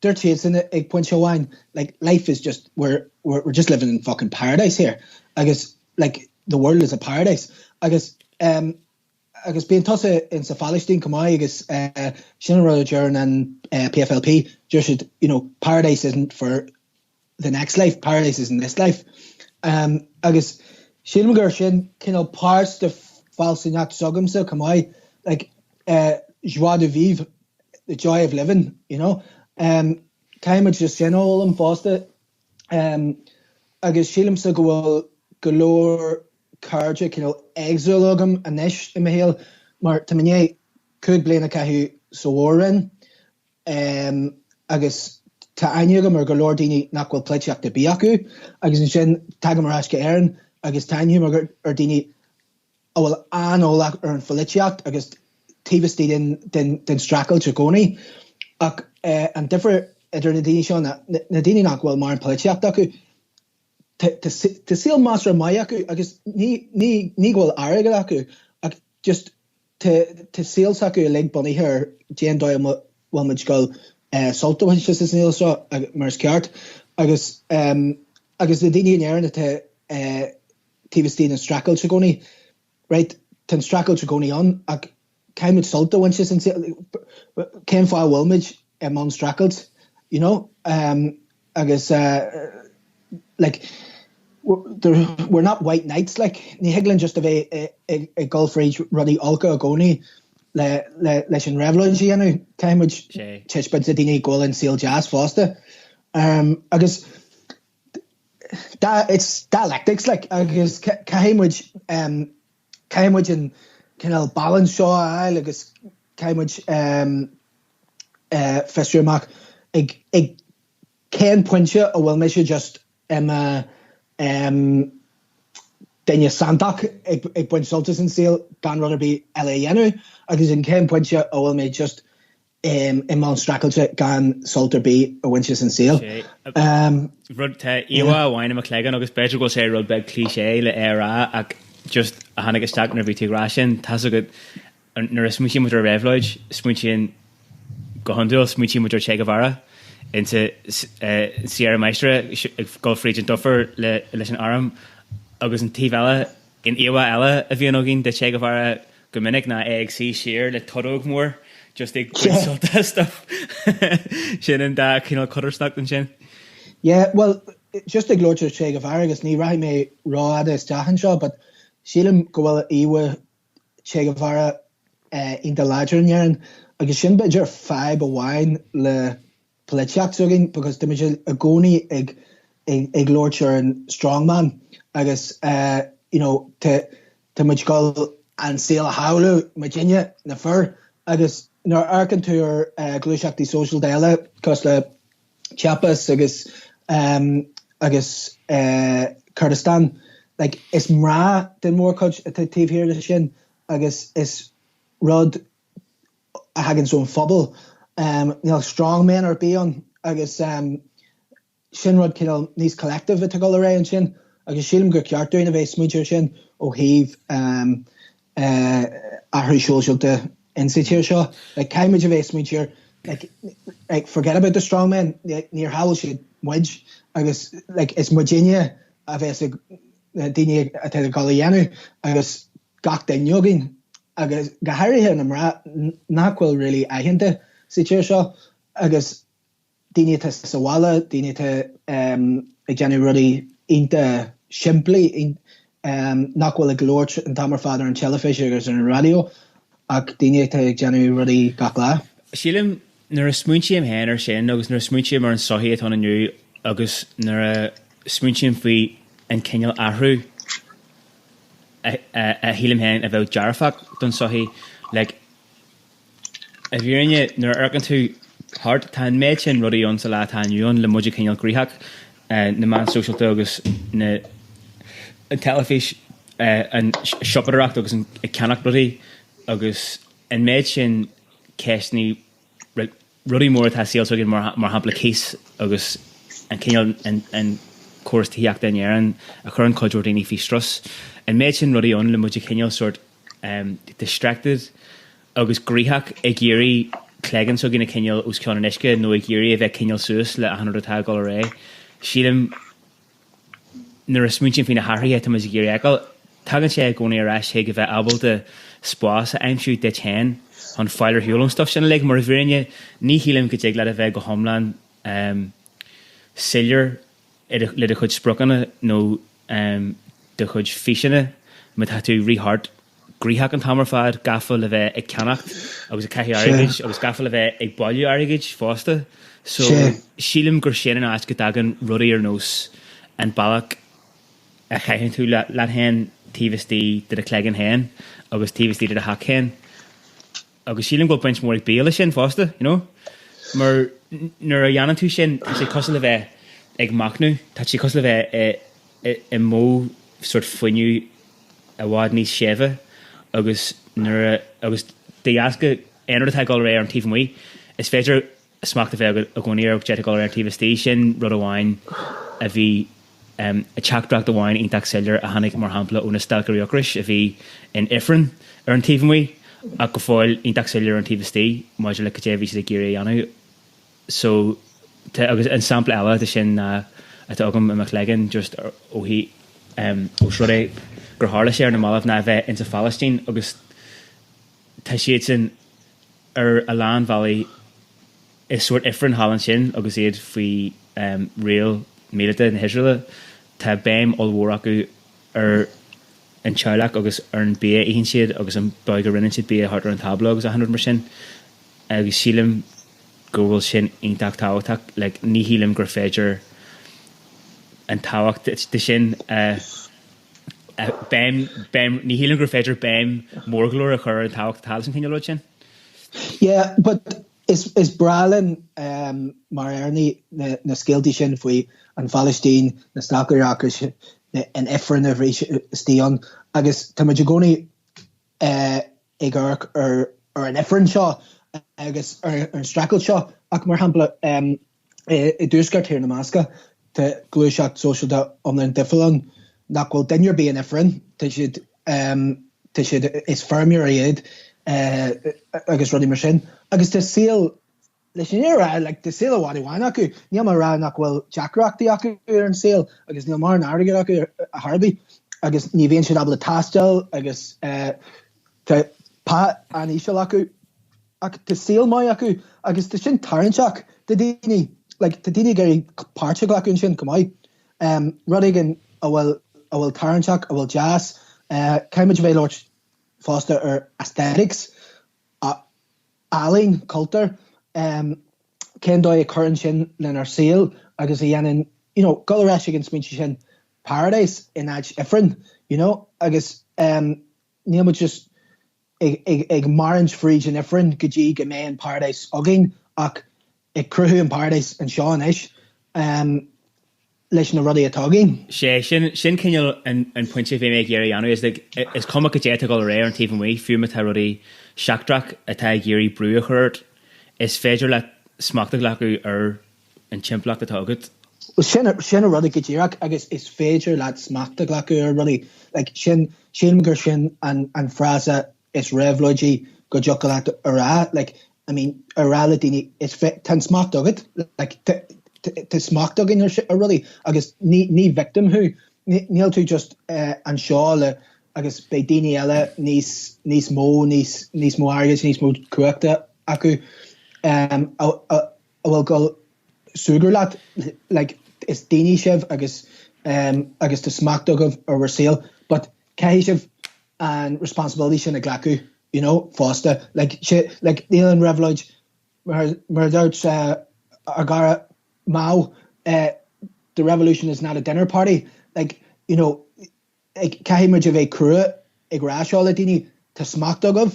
dirty it's in a point show wine like life is just we're just living in fucking paradise here agus like the world is a paradise agus being tossa in Safalishtin Kamai agus Shinna Roger and PFLP just paradise isn't for the next life, paradise is in this life. Agus Shinna Gershin parts the Fealsúnacht sogum so Kamai like joie de vivre, the joy of living, Kaimach just all and foster agus Shilim so go galore carja exologum anish imahil mar tamine could blame a kahu soren agus ta anyugum or galordini nakwal pledgeak de biaku agus in shin tagamaraska aaron agus tanyum or dini awal an olak earn felichiact agus tivesti den strackle chagoni and different eternity shon nadini nakwal mar pledgeak daku to seal master mayaku agus ni gol aragalaku just to seal saku leg bunny her Jane Doyle wilmage go salto when just as neil so mars card agus the dini in aaron to tvsteen and strackle chagoni right ten strackle chagoni on came with salto when she's in came for wilmage among strackled agus like we're not white knights like ni higglin just of a golf range ruddy alka agoni leis an revolution cambridge chesped dini goal and seal jazz foster agus that it's dialectics like agus cambridge and kinda balance shaw agus cambridge festrumak ag ken puncha a well measure just then you santak ag point soltas and seal gan rather be LA agus in ken puncha a well me just in Mount Strackleche gan salter be a winches and seal rud te iwa wine McLegan agus better go say rud big cliché le era ag just a hannig stack na vt ration tas a good na smooching with a revlodge smooching go handle smooching with Che Guevara into Sierra Maestra golf region duffer leis an arm agus an tivella in Iwa Ella a bhí nógin de Che Guevara go minic na AXC shear le todog mór just ag solta stuff sin an da cutter stuck an sin well just ag glóir Che Guevara agus ní raibh mé rá is dahan seo but sílim go bhfuil Iwa Che Guevara in the larger year agus sin beidir 5 a wine le Polaitíocht sugin because the a goni ag lordshire and strongman agus to much go and seal a howlu Virginia na fur agus nor arkan to your gluiseach the social dialogue cos le Chiapas agus Kurdistan like is mra den more coach at TV here the shin agus is rod a hagen so fubble strong men are beyond agus shin rod kill nís collective at go array and shin agus shilm go ceart doing a bheith smoocher shin ó híh a social de institute show like caiimid a bheith smoocher like forget about the strong men near how should wedge agus like it's Virginia a bheith dine a te galianu agus gach den yogin agus gahari here na nachwil really ahinte situation agus dine te sawala dine te Jenny Ruddy inte simply in nachwil a glort and tamer father and television and radio ag dine te Jenny Ruddy gachla Sílim nar a smúintí hen ar sin agus nar a smúintí mar an sohí atá aniu agus nar a smúintí fao an cinneal ahrú a hílim hen a bheith jarafach don sohí like a bhírinne nar argan tú hart tá méid sin rudí an sa lá tá aniuon le muidir cinneal gríthach na man socialta agus na an telefís an siopadareacht agus an ceannach rudí agus an méid sin ceisní rudí mór tá síal sogin mar hapla cís agus an cinneal an cuas tííach den éan a chur an coidúir daoine fí stras an méid sin rudí an le muidir cinneal sort distracted agus gríthach ag géirí clégan so gin na cinneal ús ceanna isce nó ag géirí a bheith cinneal suas le 100 go ré sílim nar a smúintin fao na hairthe tá mas géirí eáil tagan sé gcónaí arás ché go bheith abal de spás a aimsú de chéin an fáilir hiúlan stuff sin le mar a bhírinne ní hílim go dtéag le a bheith go homlan sillir le a chud sprochanna nó de chud fiisina me tá tú rihart gríthach an tamar fad gafa le bheith ag ceannacht agus a caithi airigid agus gafa le bheith ag bailú airigid fásta so sílim gur sin an áit go dagan rudaí ar nós an bailach a chaithin tú le hen tíhistí de a clégan hen agus tíhistí de a hac hen agus sílim go buint mór ag béala sin fásta mar nuair a dhéanaan tú sin tá sé cos le bheith ag macnú tá sé cos le bheith i mó sort foiinniu a bhád níos séfa agus agus déasca éonratá gáil ré an tíh muí is féidir smachta bheith a gcóíar ag jet gáil ré an tíhistí sin rud amháin a bhí a teachdracht amháin ionach sillir a hanig mar hampla úna stalgaríochris a bhí in ifran ar an tíh muí a go fáil ionach sillir an tíhistí máidir le go dé bhí sé géirí anú so agus an sampla eile de sin atá agam amach legan just ó hí ó sré gur hála sé ar na málah na bheith into Palestine agus tá siad sin ar a Lan Valley is suirt ifran hallan sin agus iad faoi réal méadata na Hisraile tá béim allhór acu ar an teaghlach agus ar an bé íonn siad agus an baig go rinne siad bé hart ar an tabla agus 100 mar sin agus sílim gohfuil sin ionach táhachtach le ní hílim gur féidir an táhacht de sin ní hílim gur féidir béim mórglóir a chur an táhacht tal sin cinneal sin yeah but is bralin mar erni na skilltí sin faoi an Palestine na Cócaireacht an ifran a bhrí stíon agus tá muidir gcónaí ag ar an ifran seo agus ar an stracail seo ach mar hampla i dúsgart hir na mBasca tá gluiseach social da omlan difilan nachhfuil dainnear bí an ifran tá siad is fermiúr a iad agus rudí mar sin agus tá síl leis sin éire le de síl bhád bháin acu ní mar rá nachhfuil teachreachtaí acu ar an síl agus ní mar an airgid acu a Harbí agus ní bhíonn siad abla tastal agus tá pá an ísisiil acu ach tá síl mai acu agus tá sin taranseach de daoine like tá daoine gurí páirte go acu sin cumáid rudigin a bhfuil taranseach a bhfuil jazz caiimiid bhéh Lord Foster ar aesthetics Alling culture cén dóid current sin len ar seal agus dhéanaan, go raibh sin sminte sin paradise in áid ifrin, agus níl mu just ag marint fríd in ifrin go dtí go mé an paradise agin ach ag cruthú an paradise an seo an eis leis na rudí atá agin. Sin cinneal an pointe bhí mé géirí anú is cuma go déta go réir an taobh mhaí fiúma tá rudí seachdraach atá géirí brú a chuirt is féidir le smachta lecu ar an timpplaach atá agad. Sin a rudí go dtíach agus is féidir le smachta lecu ar rudí sin gur sin an frása is réhlóidí go deocha le ará ará le daoine is tan smacht agad te smacht agin ar rudí agus ní victimú níl tú just an seo le agus be daoine eile níos mó agus níos mó cuaachta acu bhfuil go súgur leat is daoine sibh agus te smacht agah ar síl, but cai sibh an responsibility sin a glacu, fásta níl an réhlóid mar dúirt ar gara Mao, the revolution is not a dinner party. Caiimiid a bheith crua ag ráseála daoine tá smacht agah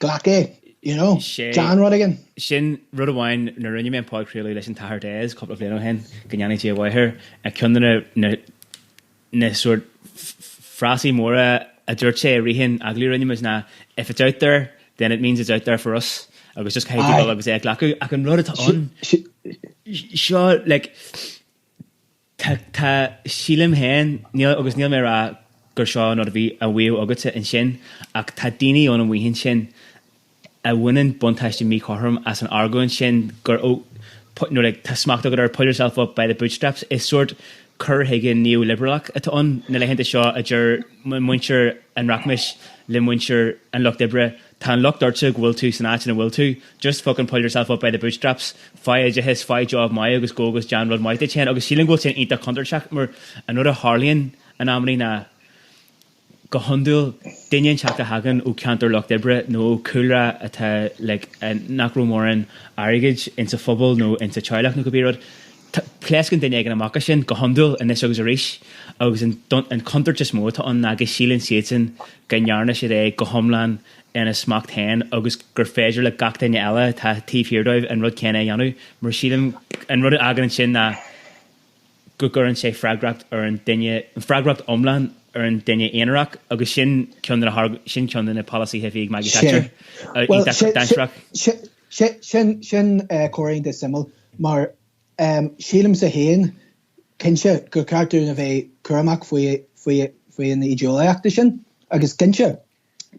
glacu, John Rodigan. Sin rud amháin na rinne mé pácréalú leis an tathar days couple of léanú hen go ngeannaití a bhaithir a chun na sort frasí móra a dúirt sé a rihin aglú rinne mas na if it's out there then it means it's out there for us. Agus just caiith go agus ag glacu ach an rud atá an seo tá sílim hen agus níl mé ra gur seo nó a bhí a bhíú agate in sin ach tá daoine ón an bhíhinn sin a bhainean buntáiste mí chotharm as an argóin sin gur tá smacht agad ar pull yourself up by the bootstraps is sort cur higgin neoliberalach atá an na leihananta seo a dúir muintir an rachmis le muintir an lucht ibre tá an lucht orte bhfuil tú san áit na bhfuil tú just fucking pull yourself up by the bootstraps fáid a his fáid job mai agus gógus John Rod maite chen agus sílan ghil sin ínta contarteach mar an nuair a Harlíonn an amí na go hundúil daine teach a hagan ó ceantar lucht ibre nó coolra atá nachrómórin airigid into fphobal nó into teilech nó go bíród Plescin daine an amach sin go hundúil in this agus a ríis agus an contar just mó tá an agus sílan sian gannearna sé é go homlan ina smacht hain agus gur féidir le gach daine eile tá tíhhirdóibh an rud céna dhéanú mar sílim an rud agan sin na go gur an sé freigracht ar an daine freigracht omlan ar an daine éanaach agus sin ceanna na policy hefiigh mai Thatcher sin choirín de simil mar sílim sa héin cinse gur cartú na bheith chuach faoi an ideolaíochta sin agus cinse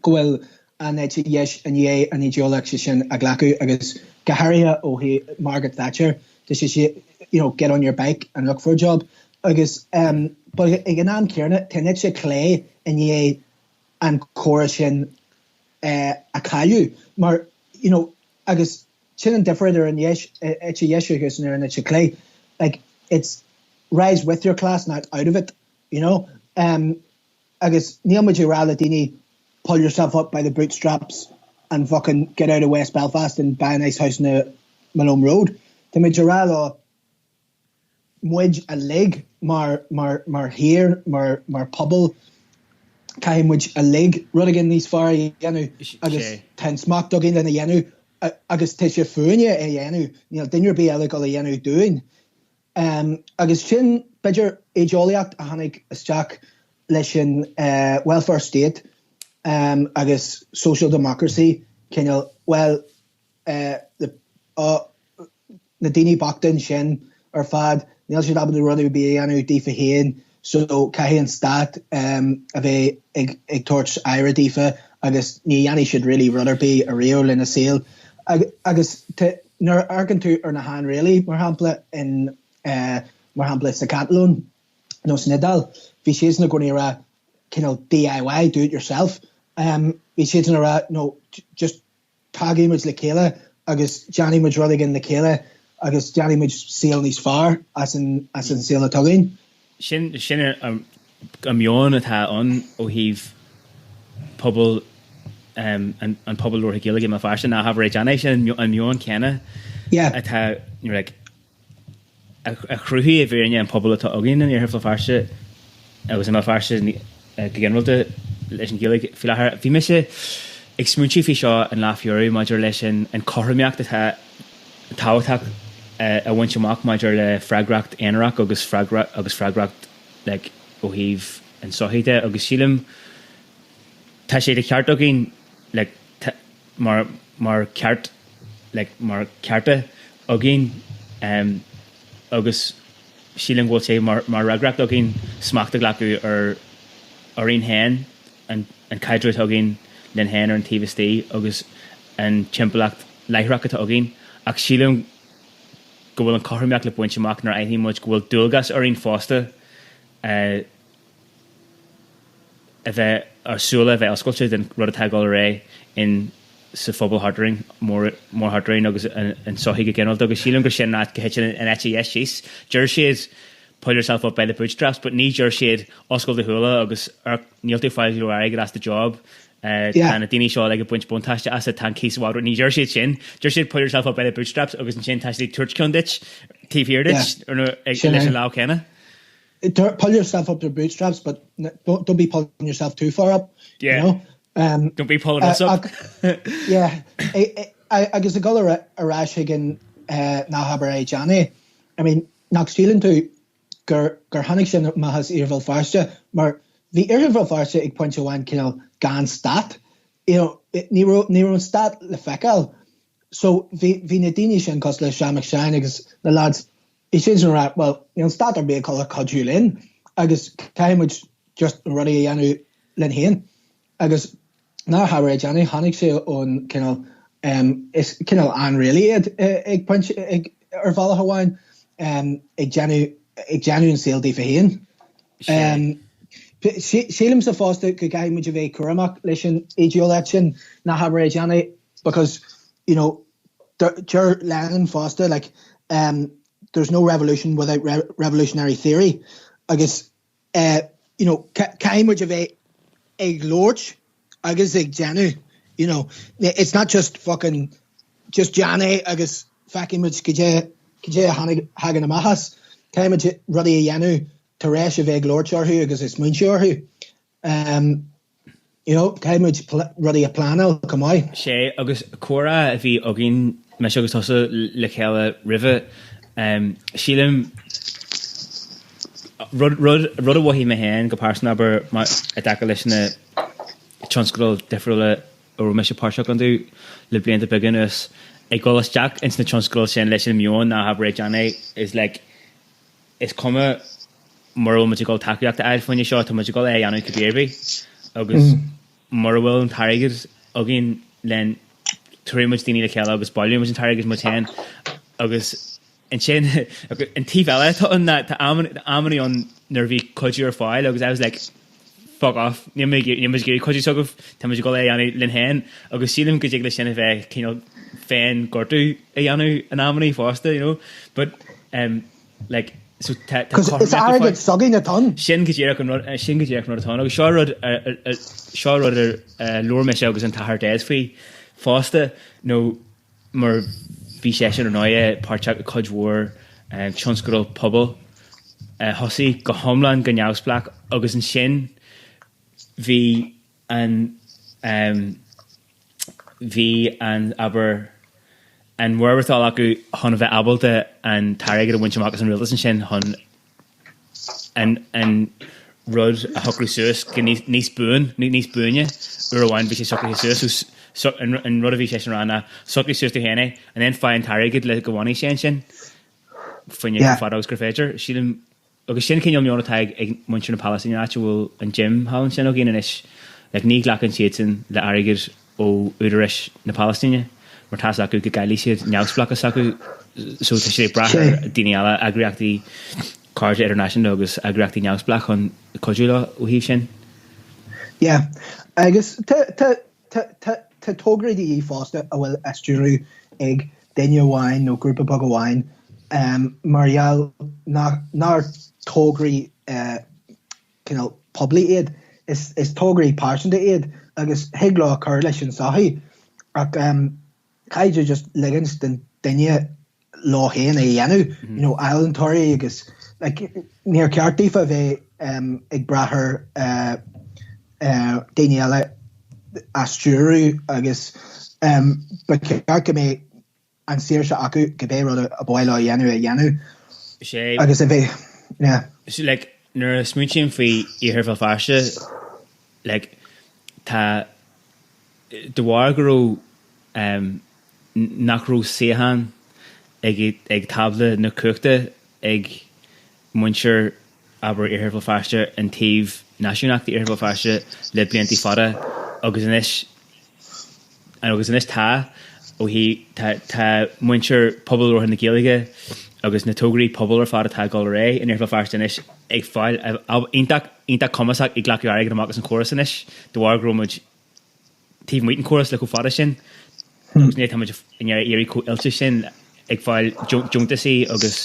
gohfuil an yes an é an ideolaíocht sin a glacu agus gohairthe ó hí Margaret Thatcher she get on your bike and look for a job agus but ag an an cearna tenet sé clé in é an chora sin a caiú mar agus sin an differidir an yes agus an se clé it's rise with your class not out of it agus níl muid rá a daoine pull yourself up by the bootstraps and fucking get out of West Belfast and buy a nice house in Malone Road. The majorala muid a leg mar here mar pubble cai muid a leg rudigan níos far yenu agus ten smacht dogin in a yenu agus tisha funya a yenu dinner be a yenu doing agus sin bidger ejoliacht a hannig a stack leis welfare state agus social democracy kenal the na daoine bachtain sin ar fad níl siad ab rudú bí anú dífa héin so cai an stat a bheith ag torch aire dífa agus ní dhéanaí siad really rudder bí a réol in a saoil agus nuair argan tú ar na han réalaí mar hampla sa Catalún nó snidal bhí siad na gcónaí ra DIY do it yourself bhí siad na ra no just tagí muid le chéile agus Johnny muid rudigan le chéile agus Johnny muid síl níos far as an síl a tugain. Sin am mion atá an ó híh pobl an pobl ruir giige má farsin na hafar Johnny sin an mion cena atá like a chrúthaí a bhíonn an pobl atá agin in ar Fealsúnacht agus an Fealsúnacht gginmhilta leis an Gaeilge fiachar bhí me sé ag smúintí fhí seo an láfiúí maidir leis an chothrameacht atá táhaach a bhaint amach maidir le freagracht éanraach agus freagracht like ó híomh an sochaide agus sílim tá sé de cheart agin like mar ceart like mar cearta agin agus sílim bhil sé mar ragracht agin smachta glacu ar on hen an caidre agin den hen ar an tíbhtí agus an timpplacht leithreacha agin ach sílim go bhfuil an chothrameacht le buinte amach nar aithne muid go bhfuil dulgas ar on fásta a bheith arsúla a bheith oscailte den rud atá gáil ré in sa phobal hardraing more hardraing agus an sochaige ginál agus sílim go sin ná go héit an HES síos deir siad pull yourself up by the bootstraps but ní deir siad oscail de thula agus níl tú fáil go aige as the job and a daine seo le go buint buntáiste as a tan císáhar ní deir siad sin deir siad pull yourself up by the bootstraps agus an sin táistí tuirtcondit tíhhirdit ar leis an lá chéna. Pull yourself up the bootstraps, but don't be pulling yourself too far up. Yeah. You know? Don't be pulling us up. Yeah. I guess the goal arash again now haber Johnny. I mean, Knox feeling to gur hannig sin mahas Bhéal Feirsteach, maar the Bhéal Feirsteach ik point one gan stat. You know, ní stat le fecal. So vi nadini sin cos le shamach shine agus the lads is right. Well, start ar be call codulin agus time which just ruddy anu len hen agus na ha Johnny hannig sé on is unreally ag punch ag ar val hawain ag genuine sale di for hen Shelim sa foster go gai much of a kuramak leis election na ha Johnny because leathan foster like there's no revolution without revolutionary theory. I guess, much of a lorch, I guess, Janu, it's not just Janu, I guess, fucking much Kija Hagan Mahas, much ruddy Yanu, Teresh of a lorch or who, I guess it's Munch or who. Much ruddy a planel, come on. She, Agus Cora, if he again, Meshagus also Lekela River. Sílim rud a bhí me hen go pásan aber a dacha leis na tionscroil defriúla ó me sé páiseach an dú le blianta began us ag golas Jack ins na tionscroil sin leis an mion na ha breid Johnny is like is cuma maril mu go takeíocht a eil fanne seo tá mu go é anú cobéirbí agus mar bhfuil an tarigid agin len tuaí mu daoine le ceile agus bailú mu an tarigid mu hen agus and sin and T-Vela on that the amani on nervy could or file because I was like fuck off you must get could you talk of time you go lay on lin hen agus see them could you sin fan gortu anu an amani foster but like so because it's arrogant sugging a ton sin could you not a ton agus shorod lure me agus an tahar days free foster no more bhí sé sin an áide páirteach a codhór tionscroil pobl thosaí go thomlan go neamhsplach agus an sin bhí an aber an mhuirtháil acu chun bheith abalta an tarigad a bhaint amach an rialtas an sin chun an rud a thucrú suas go níos buine uair amháin bhí sé sucrú suas and rud a bhí sé an ranna sucrú suas de héna and then fáin tarigad le go bhhaí sin faoine fád gur féidir sílim agus sin cinneal meonnatá ag muintir na Palestine bhfuil an Jim hálann sin ó gin inis le ní ghlachan siad sin le airigid ó údaris na Palestine mar tá acu go gailí siad neamhsplachas acu so tá sé brathir daine eile agriachtaí Card International agus agriachtaí neamhsplach chun codúla ó híh sin. Yeah, agus tá tógraí í fásta a bhfuil eistúrú ag daine amháin nó grúpa bag amháin marall nar tógraí poblí iad is tógraí páirteanta iad agus heaglá chur leis an saithí ach caiidir just ligans den daine láhéin a dhéanú, Islandtóirí agus níor cearttífa bheith ag brathair daine eile astúrú agus ba ceart go mé an siar se acu go bé rud a bhil a dhéanú agus a bheith so nuair a smúintíonn faoi iarthar Fealsúnacht tá do bhhar go raibh nach raibh séhan ag tabla na cuachta ag muintir aber iarthar Fealsúnacht an taobh náisiúnach iarthar Fealsúnacht le blianta fada agus inis tá ó hí tá muintir pobl ortha na Gaeilge agus na tógraí pobl ar fada tá gáil ré in iarthar Fealsúnacht inis ag fáil ionta cumasach ag ghlacu airgad amachgus an chóras inis do bhhar go raibh taobh muoit an chóras le go fada sin agus ní táid in éirí ilte sin ag fáil joontasaí agus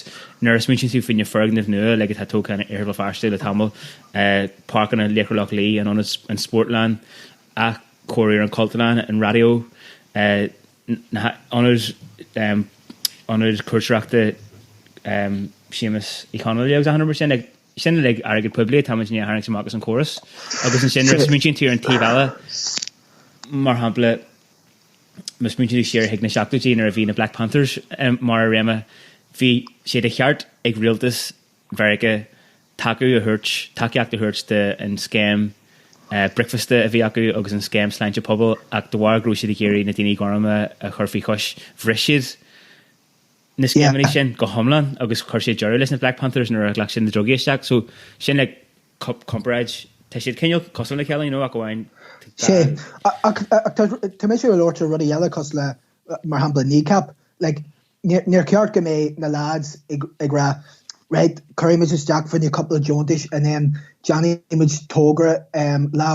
nuair a smúintíonn tú faoine fergnamh nua le tá tóca iarthar Fealsúnacht le tamil páirc an Léicreolach Lí an Sportland a choirí an Cultúrán an radio anad Cócaireachta Seamus economy agus 100% sin le agad publi táid ní haing semachgus an chóras agus an sin smúintíonn tú an taobh eile mar hampla mas smúintíonn tú séar hiag na seachtaí ar a bhí na Black Panthers mar a réime bhí sé a cheart ag rialtas bherice takeíocht a thuirt de an scéim breakfasta a bhí acu agus an scéim sláinte pobl ach do bhhar grú siad a géirí na daoine gorma a chur faoi chois bhriisiad na scéimí sin go thomlan agus chuir sé deir leis na Black Panthers nuair a ghlac sin na drogéisteach so sin le comparaid tá siad cinneal cosú le ceala a gohhain sé tá mé sé bhilirte rudí eile cos le mar hampla kneecap níor ceart go mé na lads ag ra right chuimiid isteach fan a couple of jauntish and then Johnny image tógra lá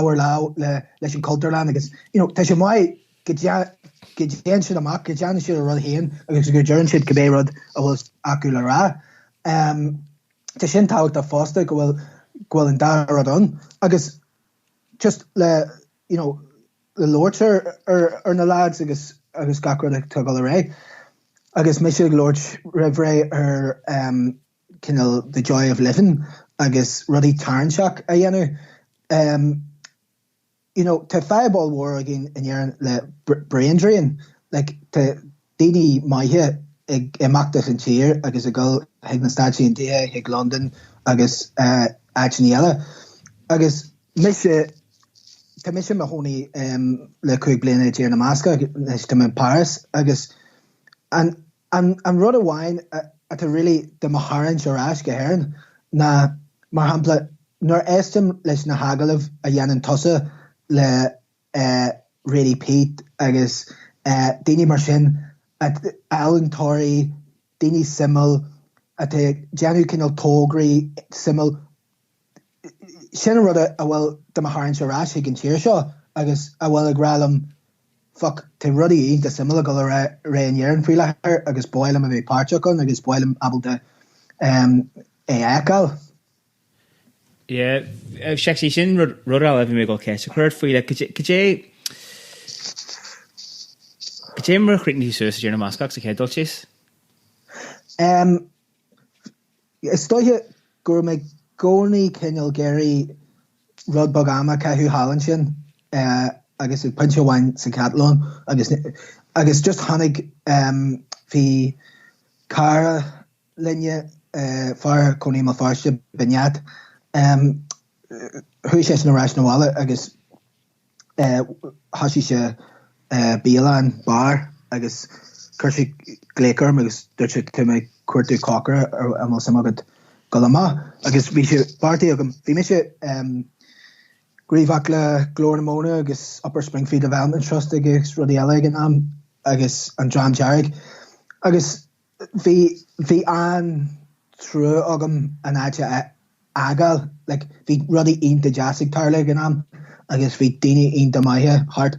leis an Cultúrán agus tá sé mai go déan siad amach go dean siad a rud héin agus go dúrann siad go bé rud a bhfuil acu le rá tá sin táhacht a fásta go bhfuil an dá rud an agus just le le lóirtear ar na lads agus gacrad ag tugáil a ré agus mé sé Lord Rivré ar kinal the joy of living agus ruddy tarnseach a dhéanú tá fireball war agin in dhearan le brain drain tá daoine maithe ag imeachtas an tír agus a gáil ag na Stáidí an dia ag London agus áitníile agus tá mis me honi le chuig bliana déar na másca leis tá in Paris agus an rud a bhhain at a really de maharan jarás gehéan na mar hampla nor estim leis na hagalh a dhéanaan tosa le really Pete agus daoine mar sin at Islandtóirí daoine simil at Janu cinál tógraí simil sin rud a bhfuil de maharan jarás ag an tíir seo agus a bhfuil ag rálam fuck te ruddy de simile go ré an dhearan faoi lethir agus báilm a bheith páirteachán agus báilm abal de éáil. Se sin rudá a bhí mé go ceiste chuir faoi le dé mar chríní suas déar na máscaach sa chédul síos? Is stoithe gur mé gcónaí cinneal géirí rud bagama ceithú hálan sin agus punch bhain sa Catalán agus just tháinig hí cara linne far coní má farste beneat thuí sé na ráisnáile agus hasí se Bhéal bar agus chuirsi gléicem agus dúirte tu mé cuairtú chócaire ar am sam agad go agus bhí sé bartaí agam bhí mé sé Gríomhach le glór agus Upper Springfield Development Trust agus rudí eile an am agus an Dram Jarrig agus bhí an trú agam an áite agal bhí rudí ionta jazzig tarla an am agus bhí daoine ionta maithe hart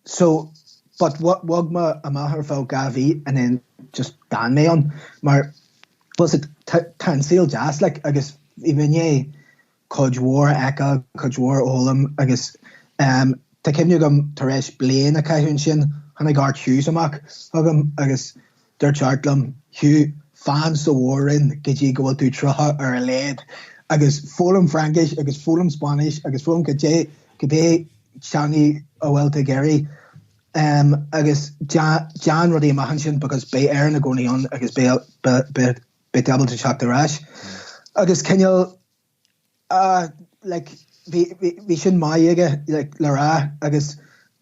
so but wag ma a maithar fá gahí and then just dan mé an mar was it tan seal jazz agus bhí Codhór Codhór ólam agus tá cimniú gom tar éis blian a caiithún sin hanna gart Hughes amach agam agus der chartlam Hugh fans the warren gigi go to traha or a lead agus Fulham Frankish agus Fulham Spanish agus Fulham Cabe Chani Owel to Gary agus Jan Ruddy Mahanshin because Bay Aaron a going on agus be able to shock the rash agus Kenyo like we should maiige like Lara agus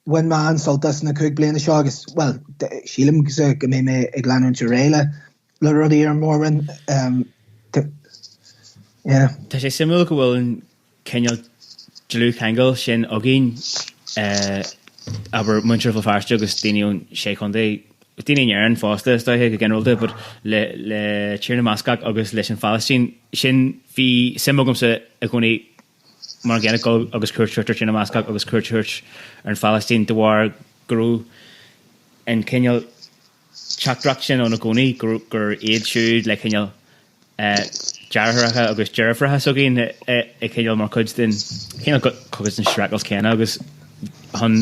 one man soltas na cook blianta seo agus well sílim go mé me ag leanúint réile le rudí ar mórin yeah. Tá sé simú go bhfuil an ceinneal Dlú Kangol sin agin aber muintir Bhéal Feirsteach agus daoine sé chundé daoine ar an fásta stoithe go generalta but le shean-chara agus leis an Palestine sin bhí simúgamsa a gcónaí mar gceanna agus cuairteocht shean-chara agus cuairteocht ar an Palestine de bhar grú an ceinneal teachdracht sin óna gcónaí gur iad siúd le ceinneal dearthracha agus dearthracha so gin I ceinneal mar chuid den ceinneal cogus an sreachals céanna agus hon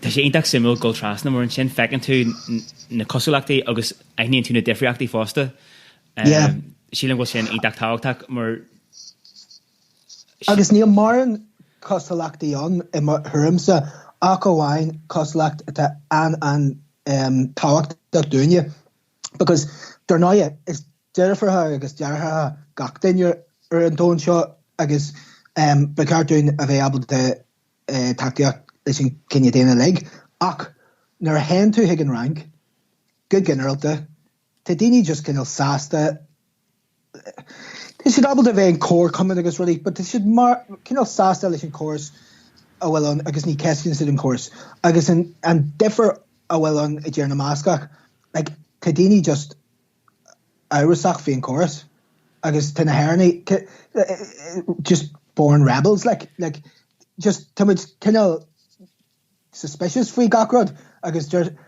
tá sé ionach simú go trasna mar an sin fecinn tú na cosúlachtaí agus aithníonn tú na difriachtaí fásta sílim go sin ionach táhachtach mar agus níl mar an cosúlachtaí an I mar thurimsa ach ó bhain cosúlacht atá an táhachtach dúine because der náide is dearthracha agus deartha gach dainne ar an tón seo agus becartún a bheith able de tactiach leis an cinenne déana leg ach nar a hen tú hiag an rank good generalta te daoine just cinnal sásta they should able to bheith an cór coming agus really but they should mar cinnal sásta leis an córs a bhfuil an agus ní ceiscin sin an córs agus an differ a bhfuil an I dtír na mBascasch like te daoine just Irasach fi an chorus agus ten herni just born rebels like just too much kind of suspicious free gackrod agus ten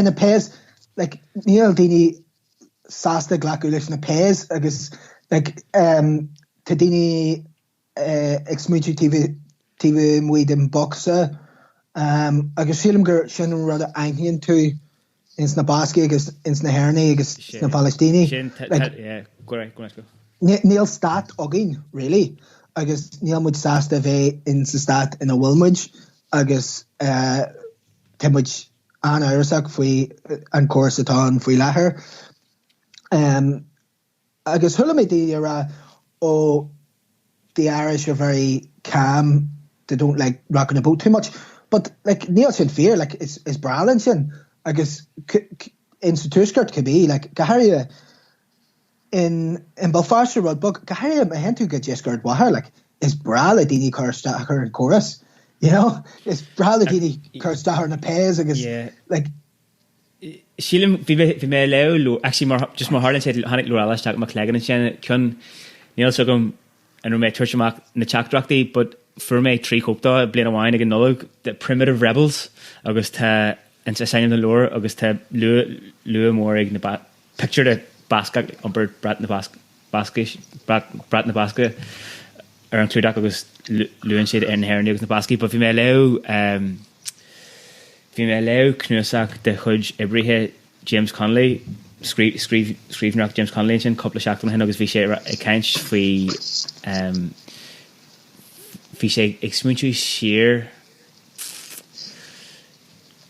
a pez like Neil Dini sasta glaculish na pez agus like tedini exmutu TV muid in boxa agus sílim gur sin rud aithníonn tú ins na Basque agus ins na Herni agus na Palestini Neil stat ogin really agus Neil muid sásta bheith in sa stat in a Wilmudge agus temuid an Irasach faoi an córs atá an faoi láthair agus thula mé dí oh the Irish are very calm they don't like rocking the boat too much but like Neil sin fear like it's bralin sin agus in sa tuaisceart cabbé like gaharia in Belfast rud bug gaharia a hen tú go jescard wahar like is bral a dini carstachar in chorus you know is bral a dini carstachar na pez agus like sílim bhí mé leo actually mar just mar harlan said hannig loralastach mar clegan sin chun Neil sogum an mé tuaisceach na teachdrachtaí but for me trí chóptá blian amháin ag an nolog the primitive rebels agus tá and sa sign the lore agus te lu more ag na picture the Bascasch umber brat na Bascasch brat na Basca ar an túdach agus luan siad in Herni agus na Basci but fi me leo knúsach de chud ibrithe James Connolly scríbnach James Connolly sin couple seachtain hen agus bhí sé ag caint faoi bhí sé ag smúntú siar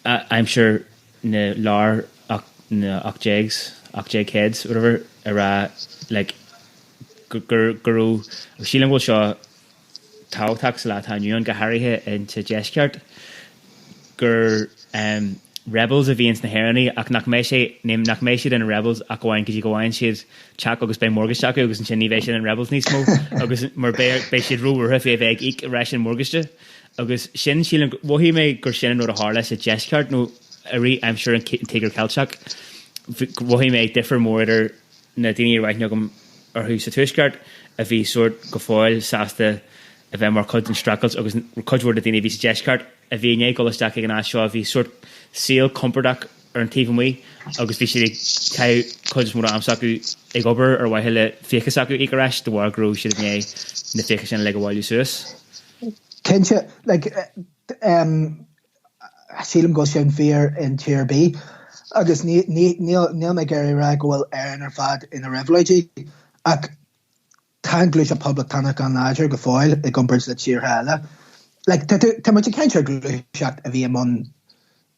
I'm sure na lar na achjeg heads whatever like guru sílim bhfuil seo táhachtach sa láthainún go háirithe into gestceart gur rebels a bhíons na Herni ach nach mé siad an rebels ach goháin go bhhain siad teach agus be morgasteach agus an sin ní bheith siad an rebels níos mó agus mar bé siad rúhartha fé bheith ag reis an morgaiste agus sin sílim bhí mé gur sin nó a hála sa gestceart nó a rí I'm sure an Tigger Celteach bhí mé differ mór na daoine ráithne gom ar thuú sa tuaisceart a bhí sort go fáil sásta a bheith mar chud an stracals agus chudhúir a daoine bhí sa gestceart a bhí né golasteach ag an as seo a bhí sort síl compordach ar an taobh mí agus bhí siad chud mór amsaú ag obair ar bhaithe le féchas acu ag reis do bhhar grú siad né na féchas sin le go bhhailú suas Kencha like sílim go sin fear in tier B. Agus níl me geri ra gohfuil ar fad in a revolution. Ac tan glúis a public tanach an láidir go fáil I gumbers le tír heile. Like, tá muid ceintear glúiseacht a bhí amon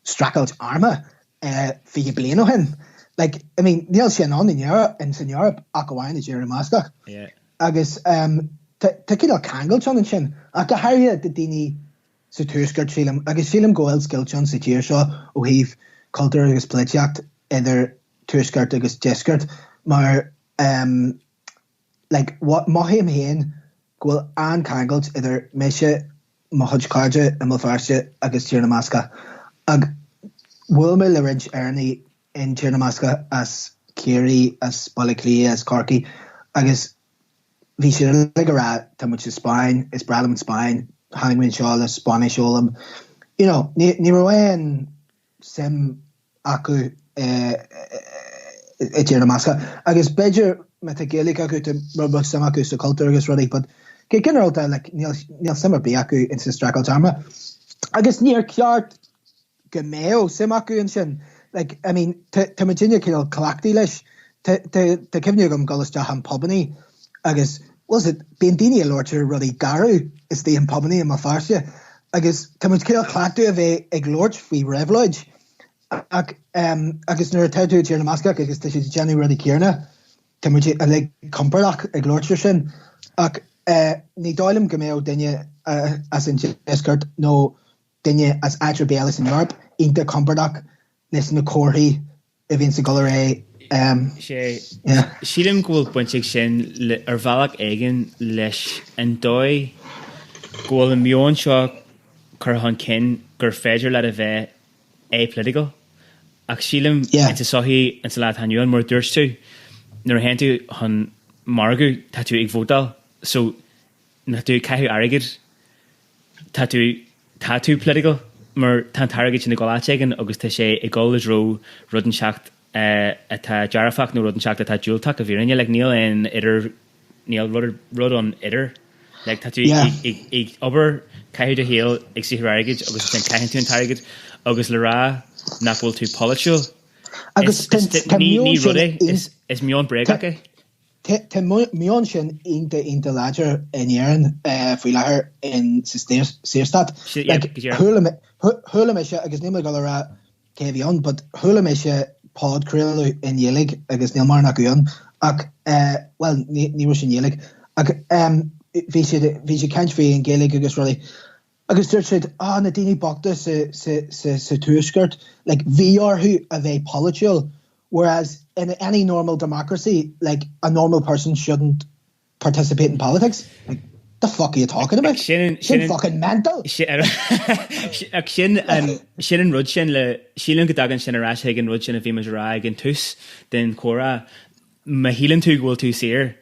strackled arma fi blian ó hin. Like, I mean, níl sin an in Europe ach bhhain is mBascasch. Yeah. Agus tá cíál cangailt an sin ach go hairthe de daoine sa túsgurt sílim agus sílim gohfuil skilltseán sa tír seo ó híh cultúr agus polaitíocht idir túsgurt agus disgurt mar like maithim héin gohfuil an cangailt idir meise mohad cairde a mBascasch agus tír mBascasch ag bhfuil me le rinch airní in tír mBascasch as Céirí as Polaitíocht as Corcaire agus bhí sé le go rá tá muid Spáin is bralam in Spáin haningmin seo le Spanish ólam ní roiin sim acu tír mBascasch agus beidir me te Gaelic acu te rubach sim acu sa cultúr agus rudí but ge generalta like níl simar bí acu in sa strackled arma agus níor ceart go méo sim acu in sin like I mean tá muid dinne cíál colachtaí leis tá cimniú gom golasteach an pobanní agus was it bíon daoine a lortar rudí garú is tí an pobanní in mBascasch agus tá muid cíál clachtú a bheith ag lort faoi revoluid agus nuair a teú tír mBascasch agus tá sé Jenny rudí céarna tá muid le Comhrách ag lortar sin ach ní dáilm go méo daine as in disgurt nó daine as Bhéal in Europe ínta Comhrách nes na cóirí a bhín sa golar sílim gohfuil buinte sin ar bhealach aigen leis an dóid gohfuil an mion seo chur an cin gur féidir le a bheith apolitical ach sílim anta sohí an sa leat hanúan mar dúirs tú nuair hen tú an margu tá tú ag vódal so na tú caithú airgid tá tú political mar tan targad sin na golátegan agus tá sé i ggóil ró rudan seacht atá jarafach nó rudan seacht atá dúilteach a bhírinne le níl an idir níl rud an idir le tá tú ag obair caithú a héal ag si airgid agus ten caihan tú an targad agus le rá nach bhfuil tú politiúil agus ní rudé is mion breagacha Tá mion sin ínta láidir in éan faoi láthair in Seerstad thula me se agus níl go ra céhíon, but thula me se pád cruú in dhélig agus níl mar nach goon ach well ní sin dhélig ach bhí sé ceint fao an Gaelic agus rudí agus dúirt siad na daoine bachta sa túisgurt like bhí orthú a bheith politiúil. Whereas in any normal democracy, like a normal person shouldn't participate in politics. Like, the fuck are you talking about? Shin fucking mental. Shin and rud shin le Sheelan godagan shin arash hagan rud shin a bhí rag and tus then Cora mahilan tu gwil tu seer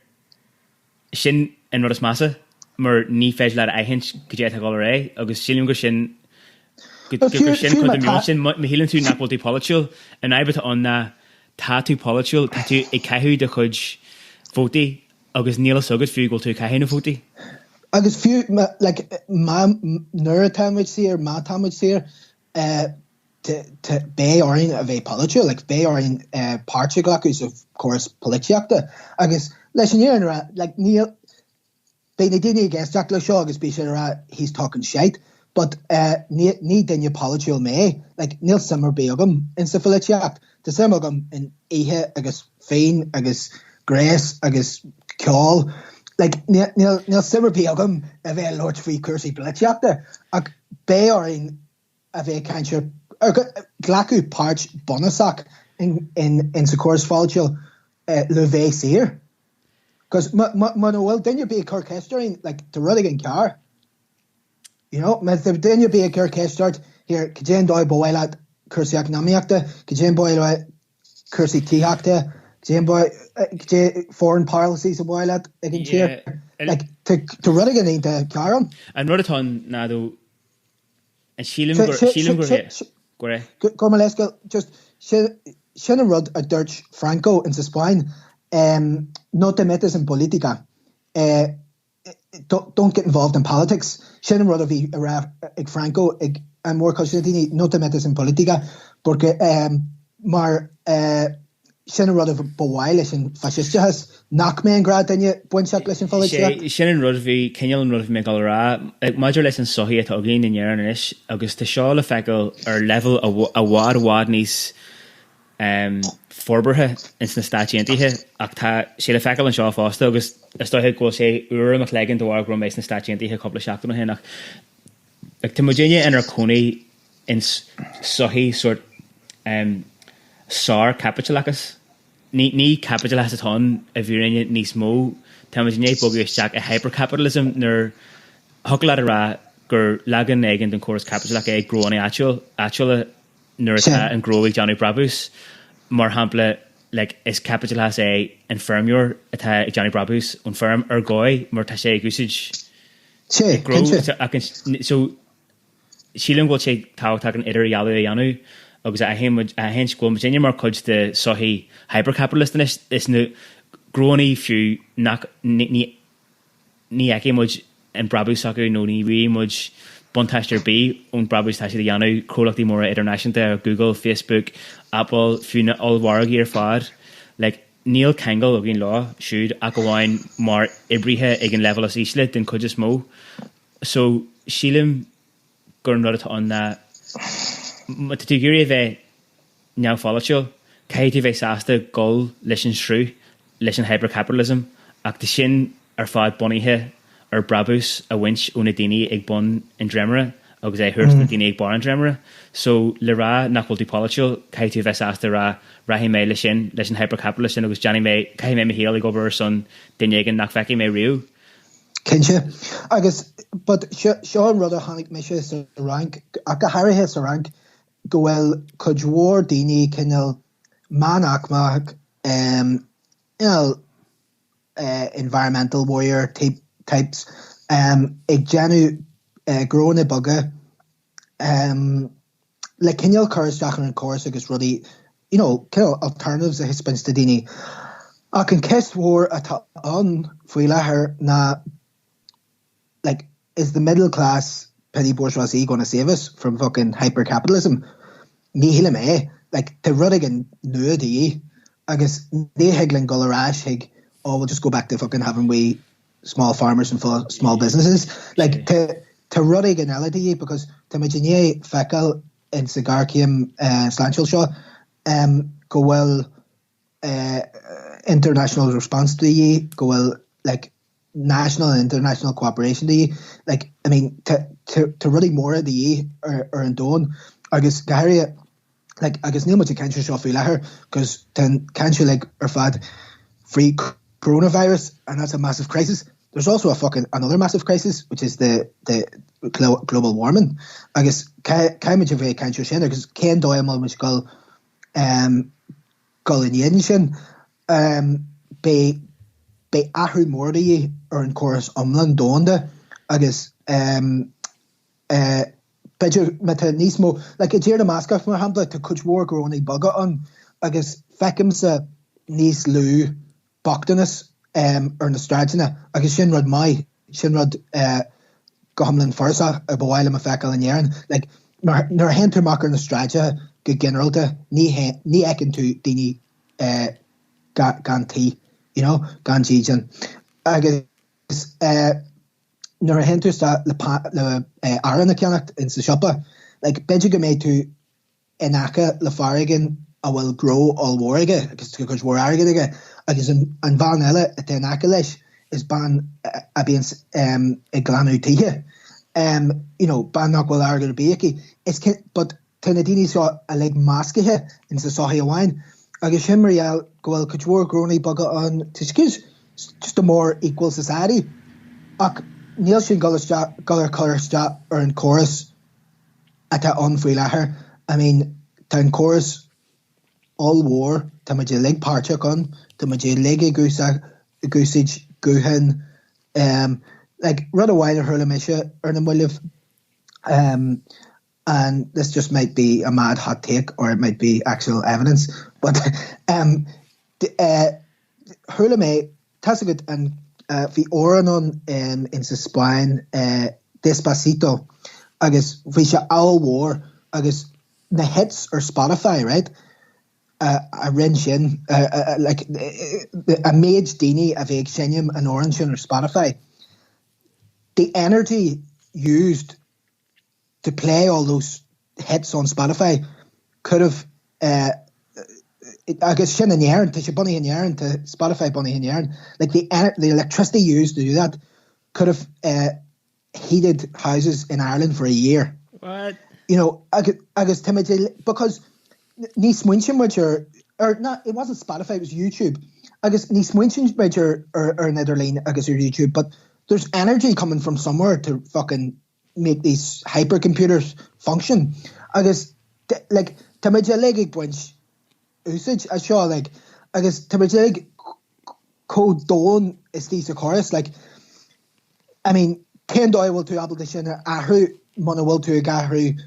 shin and rud massa mar ní féidir le aithint go dé go ré agus Sheelan go shin go shin chun shin mahilan tu napoltí politiúil and I bet on na tá tú politiúil tá tú ag caithú de chuid vótaí agus níl sogad fiú goil tú caithú na vótaí. Agus fiú like nuair táid siar má táid siar bé áin a bheith politiúil, like bé áin páirte agus of course polaitíochta agus leis an éan like níl bé na daine gaisteach le seo agus bí sé he's talking shite, but ní daine politiúil mé, like níl simar bé agam in sa polaitíocht. Tá sim agam in ihe agus féin agus grés agus ceáil like níl simar bé agam a bheith lort faoi cuasaí polaitíochta ach bé áin a bheith caintear glacu páirt bonasach in sa cuas fáilteil le bheith séir. Because man bhfuil daine bé chur ceistearín like de rudig an cear. You know, me daine bé chur ceisteart here céan dóid bhile cursaí economiachta, céan bhile cursaí tíachta, céan foreign policies a bhile ag an tír. Like to rudig an ínta cearan. An rudatá nádó an sílim go me leis just sin a rud a dúirt Franco in sa Spáin no te metes en política don't get involved in politics. Sin an rud a bhí ag Franco ag an mór cosisiú daoine nóta metas in politica, porque mar sin an rud a bhhail leis an fascistechas nach mé an grad daine buinseach leis an Fealsúnacht. Sin an rud bhí cineal an rud bhí meáil rá ag maidir leis an soí atá gén in dhearan inis, agus tá seo le feicil ar level a bhád níos forbarthe ins na stáitiantaithe, ach tá sé le feicil an seo fásta, agus istóithe go sé uair amach legan do bhhar grom mééis na stáitiantaithe coppla seachtain na hénach. Ag tá Virginia in ar cónaí in soí sort sár capitalachas. Ní capitalachas atá a bhírinne níos mó, tá Virginia bogúisteach a hypercapitalism nar thuglad rá gur legan éigen den choras capitalach é gróna actual nuair atá an gróigh Johnny Brabus, mar hampla like is capitalachas é an firmúir atá ag Johnny Brabus an firm ar gáid mar tá sé gúsid so sílim bhil sé táhachtach an idir ealú a dhéanú, agus a hen scoil Virginia mar chuid de sohí hypercapitalist is na grónaí fiú ní aici muid an Brabus acu nó ní bhí muid buntáistir bí ón Brabus tá sé dhéanú cólachtaí móra internationalta ar Google, Facebook, Apple fiú na allhhargaí ar fad, like níl kegel a gin lá siúd a go bháin mar ibrithe ag an level as ísle den chuid is mó. So sílim gur rud atá an na tú gurí a bheith neamhfáilte, caiithí bheith sásta gol leis an shrú, leis an hypercapitalism, ach tá sin ar fad bunaithe ar Brabus a winch úna daoine ag bun an dremara, agus é thuirt na daoine ag bar an dremara. So le rá nachholtí pálaitiúil, caiithí bheith sásta rahí mé leis an hypercapitalist agus Johnny mé caiithí mé héal ag obair son daoine ag an nach feici mé riú. Kinse agus but seo an rud a tháinig mé sé sa rank ach go háirithe sa rank go bhfuil cuidmhór daoine cineal manachmach environmental warrior types ag genu gróna boga le cineal chuirteach an chóras agus rudí cineal alternatives a hispinsta daoine ach an ceistmhór atá an faoi láthair na like is the middle class petty bourgeoisie going to save us from fucking hypercapitalism? Ní hile mé, like the rudigan nudie, agus they hegling golarash hig, oh we'll just go back to fucking having we small farmers and small businesses. Like to rudigan elity because to imagine fecal in cigarcium slanchel shaw go well international response to ye go well like national and international cooperation like I mean to really more the or an don agus Gary like agus níl much cancer shot fi leher because then cancer like or fad free coronavirus and that's a massive crisis. There's also another massive crisis which is the global warming. Agus caiimiid a bheith cancer sin agus cén dóim which go in sin be ahrú mórdaí ar an choras omlan dónda agus beidir meta níos mó like a tír na mBascasch mar hapla tá cuidmhór grónaí baga an agus feicim sa níos lú bachtanas ar na strateine agus sin rud mai sin rud go hamlin farsa a bhhaile a feicil an dhearan like nar hentarach ar na strateine go generalta ní ecinn tú daoine gan tí gan jíjan agus nuair a hentus le aran a ceannacht in sa siopa like beidir go méid tú inacha le farigin a bhfuil gro allmhórige agus tu go mhór aige agus an bhan eile a te inacha leis is ban a bíon ag glanútíhe ban nach bhfuil aige béici but tuna daoine seo a le máscathe in sa sochaí amháin agus sin marall go bhfuil cuidmhór grónaí baga an tuiscis just a more equal society ach níl sin galar choirteach ar an chóras atá an faoi láthair. I mean tá an chóras all war tá muid lig páirteach an tá muid lig gúsid gúhan like rud a bhhaile thula meise ar na muileh and this just might be a mad hot take or it might be actual evidence but thula mé tá good an bhí óranon in sa Spáin Despacito agus bhí se áhór agus na hits ar Spotify, right? A rin sin like a méid daoine a bheith sinnim an oran sin ar Spotify. The energy used to play all those hits on Spotify could have agus sin an éireann, tá sé bunny an éireann, tá Spotify bunny an éireann. Like the electricity used to do that could have heated houses in Ireland for a year. What? You know, agus because nís muintin muid or not, it wasn't Spotify, it was YouTube. Agus nís muintin muid ar Netherlín agus ar YouTube, but there's energy coming from somewhere to fucking make these hypercomputers function. Agus like tá muid ag buint úsáid a seo, like agus tá muid ag códón is tí a chorus, like I mean cén dóibhfuil tú abal de sin ahrú mana bhfuil tú ag ahrú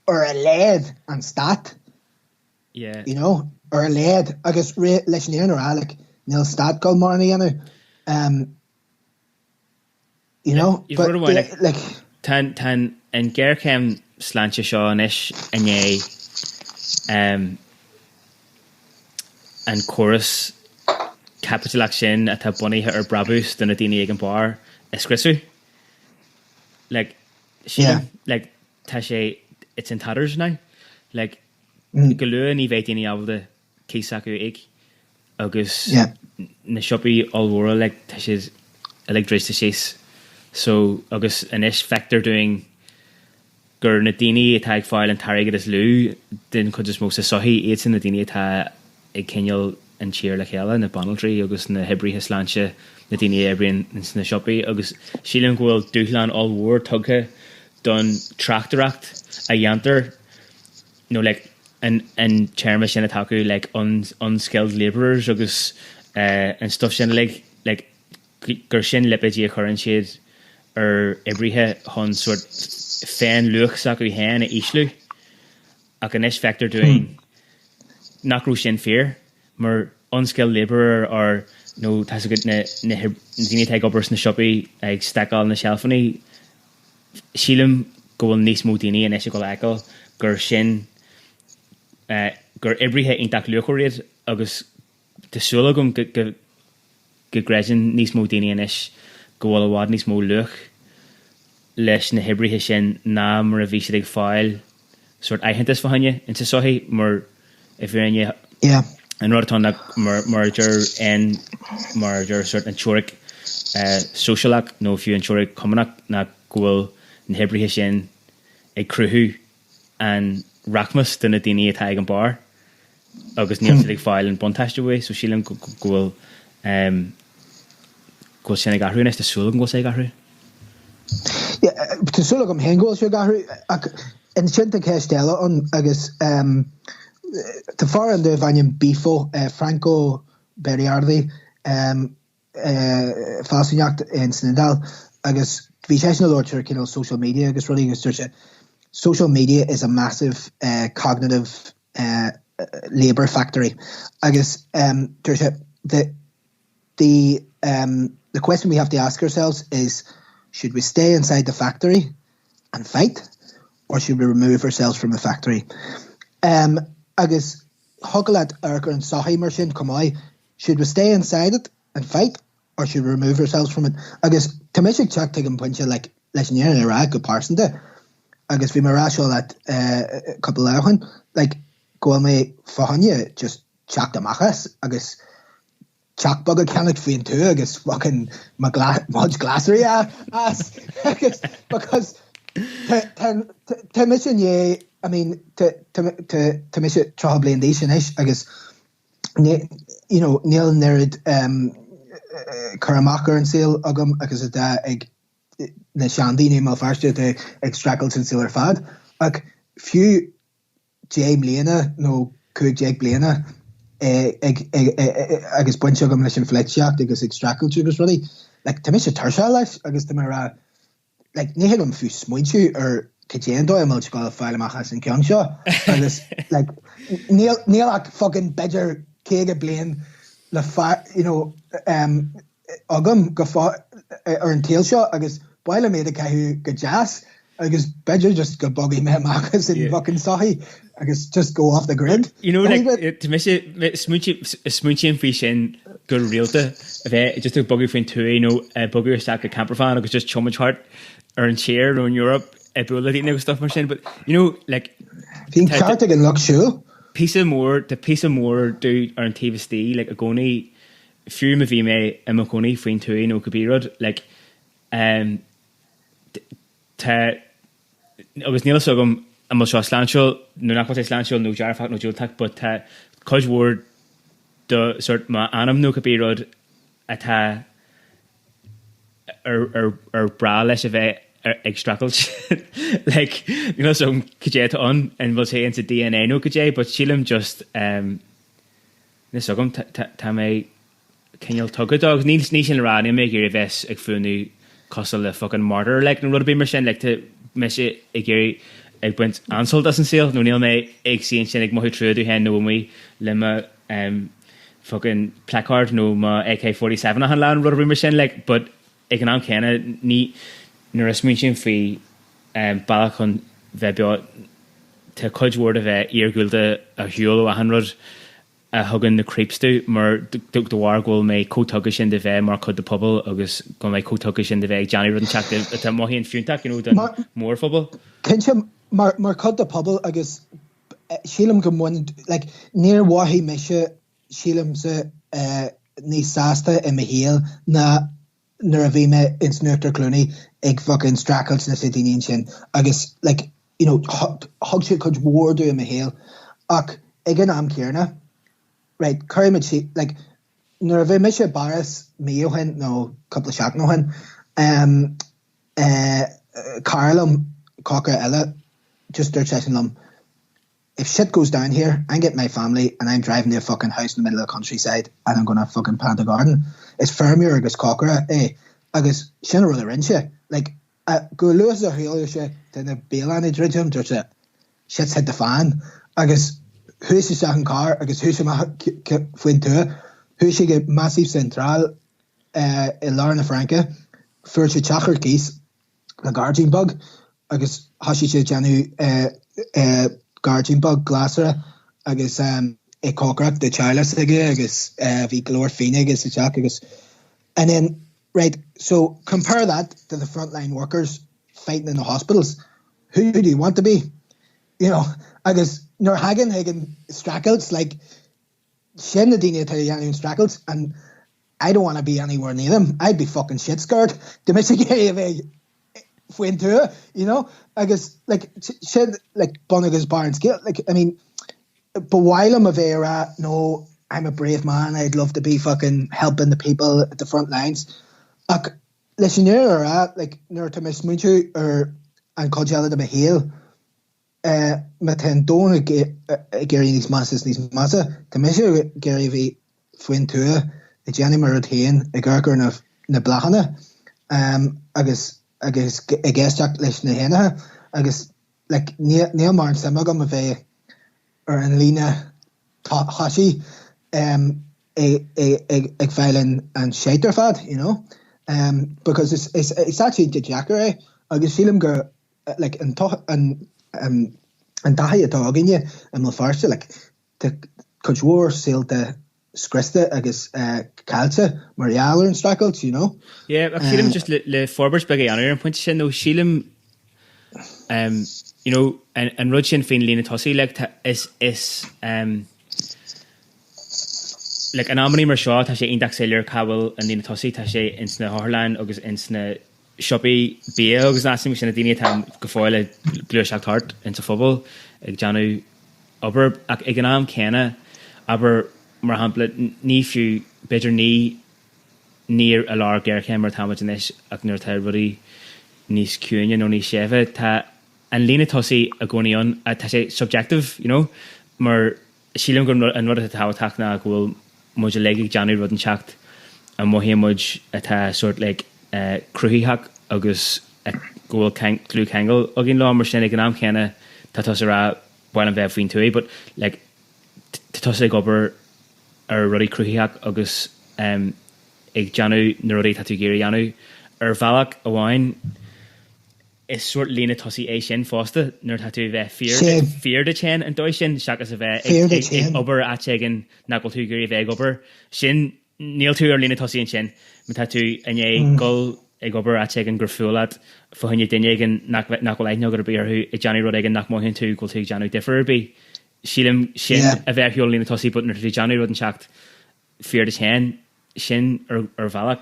ar a léad an stat. Yeah. You know, ar a léad agus leis an éan ar like níl stat go mar na dhéanú. You know, you've but heard like tan an ggéircéim sláinte seo inis inné an chorus capitalaach sin a tá bunaithe ar brabús duna daoine ag an bar iscrisú. Like like tá sé it's in tatters now. Like go luain ní bheith daoine abhailde cíos acu ag agus na siopaí all-mhóra like tá sé dréis tá sés. So agus inis factor doing gur na daoine atá ag fáil an tarigad is lú den chud is mó sa sothí éit sin na daoine atá ag cineal an tír le chéile na banaltrí agus na hebrithe sláinte na daoine éibrion na siopaí agus sílim go bhfuil dúchleán all-mhór tugtha don Tráchtareacht a dhéantar no like an chairma sin atá acu like unskilled labourers agus an stuff sin like gur sin lipidí a churann siad ar ibrithe hon sort féin luach acu héin a íslú ach an is factor doing nachrú sin fear mar unskilled labourer or no tas a good na daoine ag obair na siopaí ag staáil na shelfaní sílim go bhfuil níos mó daoine an is go leacail gur sin gur ibrithe ionach luach riad agus tásúla gom go greisin níos mó daoine an is go bhfuil bhád níos mó luach leis na hebrithe sin ná mar a bhí siad ag fáil sort aitheantas fahanne in sa sothí mar if you're in an rotán mar sort an teoric socialach nó fiú an teoric cumanach na gohfuil na hebrithe sin ag cruthú an rachmas duna daoine atá ag an bar agus níl siad ag fáil an buntáiste bhfuil so sílim gohfuil go sin ag ahrú is tásúla go sé ag ahrú. Tásúla gom hen ghfuil sé ag ahrú ach in sin a céistéile an agus tá far an de bhain bífo Franco Berardi Fealsúnacht in Snidal agus bhí sé na lortir cin social media agus ruí agus tuirse social media is a massive cognitive labor factory agus tuirse the question we have to ask ourselves is should we stay inside the factory and fight or should we remove ourselves from the factory? Agus hogalad argur an sahi mar sin comai, should we stay inside it and fight or should we remove ourselves from it? Agus tamishik chak tegin puncha like leis an éireann Iraq go pársanta agus bhí mar rásol at couple áhan like go me fahanne just chak amachas agus chak bug a canic faoin tú agus fucking much glasery as because tamishik ye I mean, to miss it, trouble in this agus, you know, Neil Nerid, Karamacher and Seal, Agam, agus at egg, the Shandini Malfarsha, the extracles and Sealer Fad, few Jay Bliana, no, Cook Jake Bliana, agus Bunchagam Mission Fletchak, agus extracle sugars really, like, to miss a Tursha life, agus to Mara, like, Nihilum few smoinchu or. Kajendo am much got a file machas in Kyongshaw. Like Neil fucking bedger kega blaine the fire you know agam go fá ar an tail seo agus baile méad a caiú go jazz agus beidir just go bogí me agus in fucking sahi agus just go off the grid. You know, like to miss it, smoochie and fish in go realta. If just a buggy friend too, you know, a buggy or stack a camper fan, agus just chum chart or in chair or in Europe, a bullet eating stuff machine. But you know, like being carting and luck shoe. Piece of more do ar an TV stí like a goni few me me a goni friend too, you know, could be rod like agus níl sogum a mo sláánseil nó nach sláánseil nó dearfach nó dúilteach, but coidhór do sort má anam nó capírod atá ar bra leis a bheith ag stracailt like you know some cé an and bhil sé into DNA nó cé, but sílim just ní sogum tá mé ceal tugaddag níl sin rá ní mé gur a bheits ag fuú costal le fucking martyr like nó rud bí mar sin like te me sé ag géirí ag buint ansol as an seal nó níl mé ag síon sin ag mothú trúdú hen nó mí le ma fucking placard nó ma AK-47 a han lá rud bí mar sin like, but ag an cena ní nuair a smín sin fao bailach chun bheith beá te coidhór a bheith íorgúilta a hiúil a hanrod a thugann na creepstú mar dúg do bhhar ghfuil mé cótuga sin de bheith mar chud de pobl agus go mé cótuga sin de bheith Johnny rudan teach a maihíon fiúntaach you know den mór phobal. Cinse mar chud de pobl agus sílam go mhain like níor wahí meise sílam sa níos sásta i Bhéal na nuair a bhí me insnuachtar clúnaí ag fucking stracailt na daoine sin agus like you know thug sé chud mhór dú i Bhéal ach ag an am céarna right chuirmid si like nuair a bhí me sé baras míohain nó couple of seach nóhain Carlam chócaire eile just dirt session lum. If shit goes down here, I get my family and I'm driving to a fucking house in the middle of the countryside and I'm gonna fucking plant a garden. It's Fermier agus chócaire agus sin rud a rinse. Like go luas a hiúil se den na Bhéal dridum dirt shit's hit the fan agus who's the second car agus who's the fuin tú who's the massive central in Larna Franca for the chachar keys the guardian bug agus hashi se janu guardian bug glasser agus a Cócaireacht the childless agus vi glor fine agus the chach agus and then right so compare that to the frontline workers fighting in the hospitals. Who do you want to be? You know, agus nor hagen stracailt like sin na daine stracailt and I don't want to be anywhere near them. I'd be fucking shit scared. The message fuin tú, you know, agus like shit like Bonnegas Barnes skill like I mean but while I'm a vera no I'm a brave man, I'd love to be fucking helping the people at the front lines. Listen here like nuair tá mis muintiú ar an codgeala de Bhéal me ten dóna géirí níos massa tá mis géirí bhí fuin tú i déanaí mar a thaon i gcurgur na blachanna agus i gcéisteach leis na héanathe agus like níl mar an sama gom a bheith ar an lína hasí ag bheilean an séitar fad, you know, because it's actually the jacker agus sílim gur like an dahi atá aginne an mo farste like the conjure sílte scrista agus calta marialler and stracailt, you know. Yeah, sílim just le forbers bag an an point sin no sílim you know and rud sin féin lína tosaí like is like an amí mar seo tá sé indach séir cabhfuil an lína tosaí tá sé ins na Harlan agus ins na shoppi Bhéal agus násim sin na daine tá go fáile gluúir seach tart into fphobal ag deanú aber ag an am cena aber mar hapla ní fiú beidir níor a lár geirchéim mar táid inis ach nuair tá rudí níos cúine nó níos séfa tá an lína tosaí a gcónaíon a tá sé subjective, you know, mar sílim gur an rud a táhaach na bhfuil muid a leigh deanú rud an teacht a mohí muid atá sort like cruthíthach agus ghfuil clú cheangal a gin lá mar sin ag an am chéna tá tosa rá bhain an bheith faoin tú but like tosa ag obair ar rudí cruthíthach agus ag Janu na rudí tatú géirí Janu bhealach amháin is sort lína tosí é sin fásta nuair tatú bheith fear de chain an dóis sin seachas a bheith ag obair ategan nagil tú géirí bheith obair sin níl tú ar lína tosí an sin me tatú ané gol ag obair ategan gur fuúlad fuhanne duine gan nagil aithne gur bíarthú i Janu rud ag nach móhin tú gil tú Janu difer bí sílim sin a bheith heol lína tosí but nuair tú Janu rud an seacht fear de chain sin ar bhealach.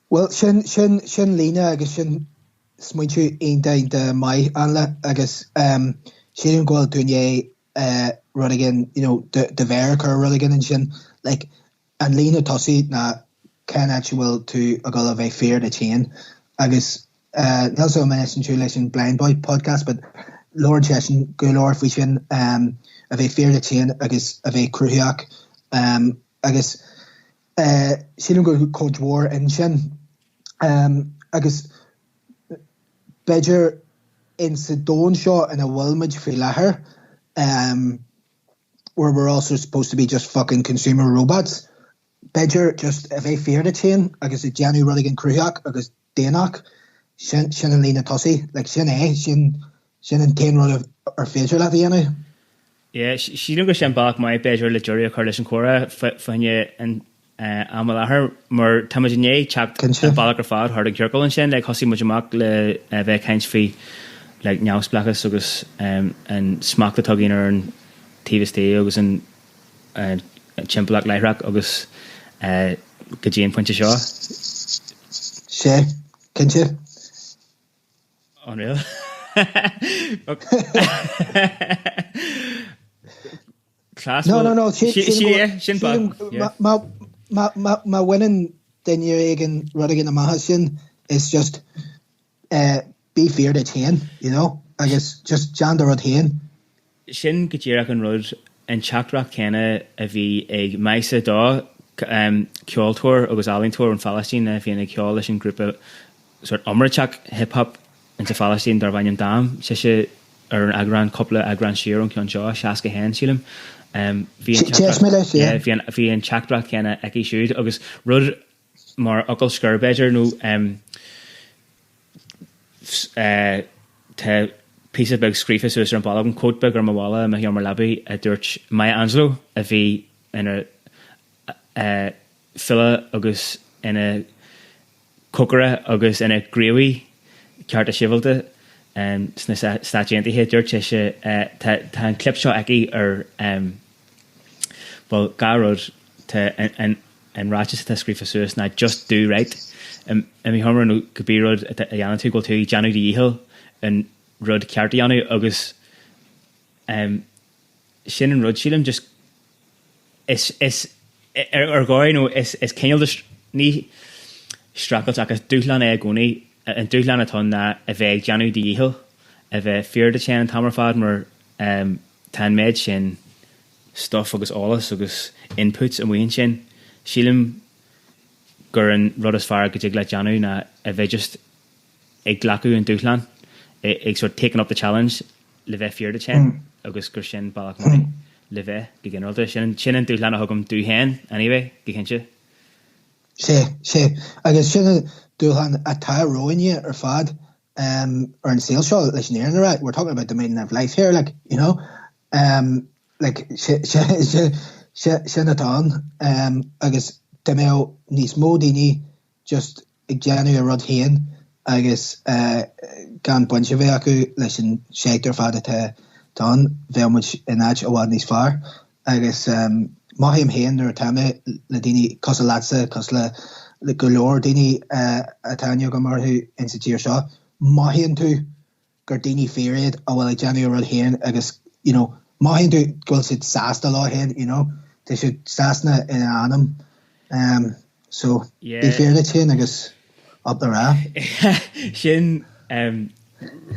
Well, sin lína agus sin smuintú aonta mai anla agus sin ghil dúine rud de bhéir chu rud an sin like an lína tosí na can actual tú a gáil a bheith fear de chain agus also mention tú leis an Blind Boy podcast but Lord Session go Lord fao sin a bheith fear de chain agus a bheith cruthach agus sin go coachmór in sin agus beidir in sa dón seo in a bhfuilmid fao láthair where we're also supposed to be just fucking consumer robots beidir just a bheith fear de chain agus i Janu rud an cruthach agus déanaach sin an lína tosí like sin an tain rud ar féidir le dhéanú. Yeah, sílim go sin bach mai beidir le juirí a chuir leis an chóra fanne an am láthair mar tamidirné teacht an bailach ar fád thar an ceircail an sin le cosí muid amach le bheith caint fao le neamhsplachas agus an smachta tugaín ar an tíbhistí agus an timpplaach leithreach agus go dtíon pointe seo. Sé, cinnte? Unreal. Class. No. Sin bag. Ma winning den year again running a maha sin is just be feared at hen, I guess just Jander at hen. Sin gajirach an rud an chatrach kenna a bhí ag maisa dá ceoltóir agus alíntóir an Falastín a bhí ag ceol leis an grúpa sort umrachach hip-hop into Falastín dar bhain dam sé ar an agran coppla agran siar an cean seo seaca hen sílim. Bhí an chatrach chéna aici siúd agus rud mar ocail scurbeidir nó tá písa beg scrífa suas ar an bailach an códbeg ar mhála a hiar mar labí a dúirt Maya Angelou a bhí ina fila agus ina chócaire agus ina gréaí ceart a sibalta sna stáisianta dúirt sé tá an clip seo aici ar well, garrod an ráis tá scrífa suas na just do right. Mi homer no go bí rud a dhéanana tú go tú Janu díhil an rud ceart Janu agus sin an rud sílim just is ar gáin nó is céal ní stracalt agus dúchlan é gcónaí an dúchlan atá na a bheith Janu díhil a bheith fear de chéan an tamar fad mar tá méid sin stuff agus álas agus inputs a bhain sin sílim gur an rud is fearr go dtí le Janu na a bheith just ag glacu an dúchlan ag sort taken up the challenge le bheith fear de chéan agus gur sin bailach mí le bheith go gginálta sin an dúchlan a thugam dú hen anyway go cinnte. sé agus sin dúchlan atá roinne ar fad ar an saoil seo leis an éan we're talking about the meaning of life here like like sin atá agus de mé níos mó daoine just ag Janu a rud héan agus gan buinte bheith acu leis an séictar fad atá bheith muid in áid ó bhád níos fearr agus maithím héan ar táime le daoine cos a lása cos le go leor daoine atáine go marthú in sa tír seo maithíonn tú gur daoine féréad a bhfuil ag Janu a rud héan agus maithíonn tú goil siad sásta lá héan Tá siad sásna in anam so bí fér le chéan agus up the rá. Sin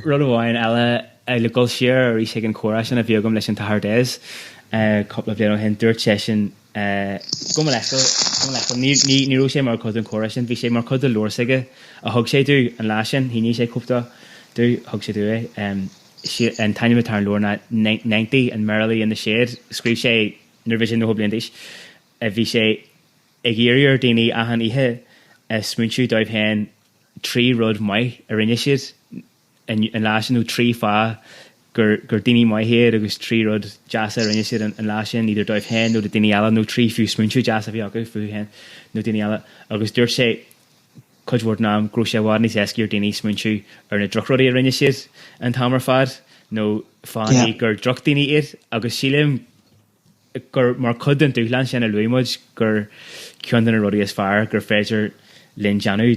rud amháin eile le goil siar ar sé an chóra sin a bheagam leis an tahardéis coppla bliana hen dúirt sé sin go leiscail níró sé mar chud an chóra sin bhí sé mar chud a lórsaige a thug sé dú an lá sin híní sé cúpta dú thug sé dú an taine tar an lórna 90 an Merrily in the Shade scríb sé nar bhí sé nó bliantais a bhí sé ag éiriúr daoine ahan ihe smuintiú dóibh hen trí rud mai a rinne siad an lásin nó trí fá gur daoine mai héad agus trí rud jazz a rinne siad an lásin idir dóibh hen nó daoine eile nó trí fiú smuintiú jazz a bhí acu fiú hen nó daoine eile agus dúir sé chudhór ná grú sé bhhad níos esciúr daoine smuintiú ar na drochrodí a rinne siad an tamar fad nó fánaí gur droch daoine iad agus sílim gur mar chud an dúchlan sin a luimiid gur cian na rudí is fearr gur féidir linn deanú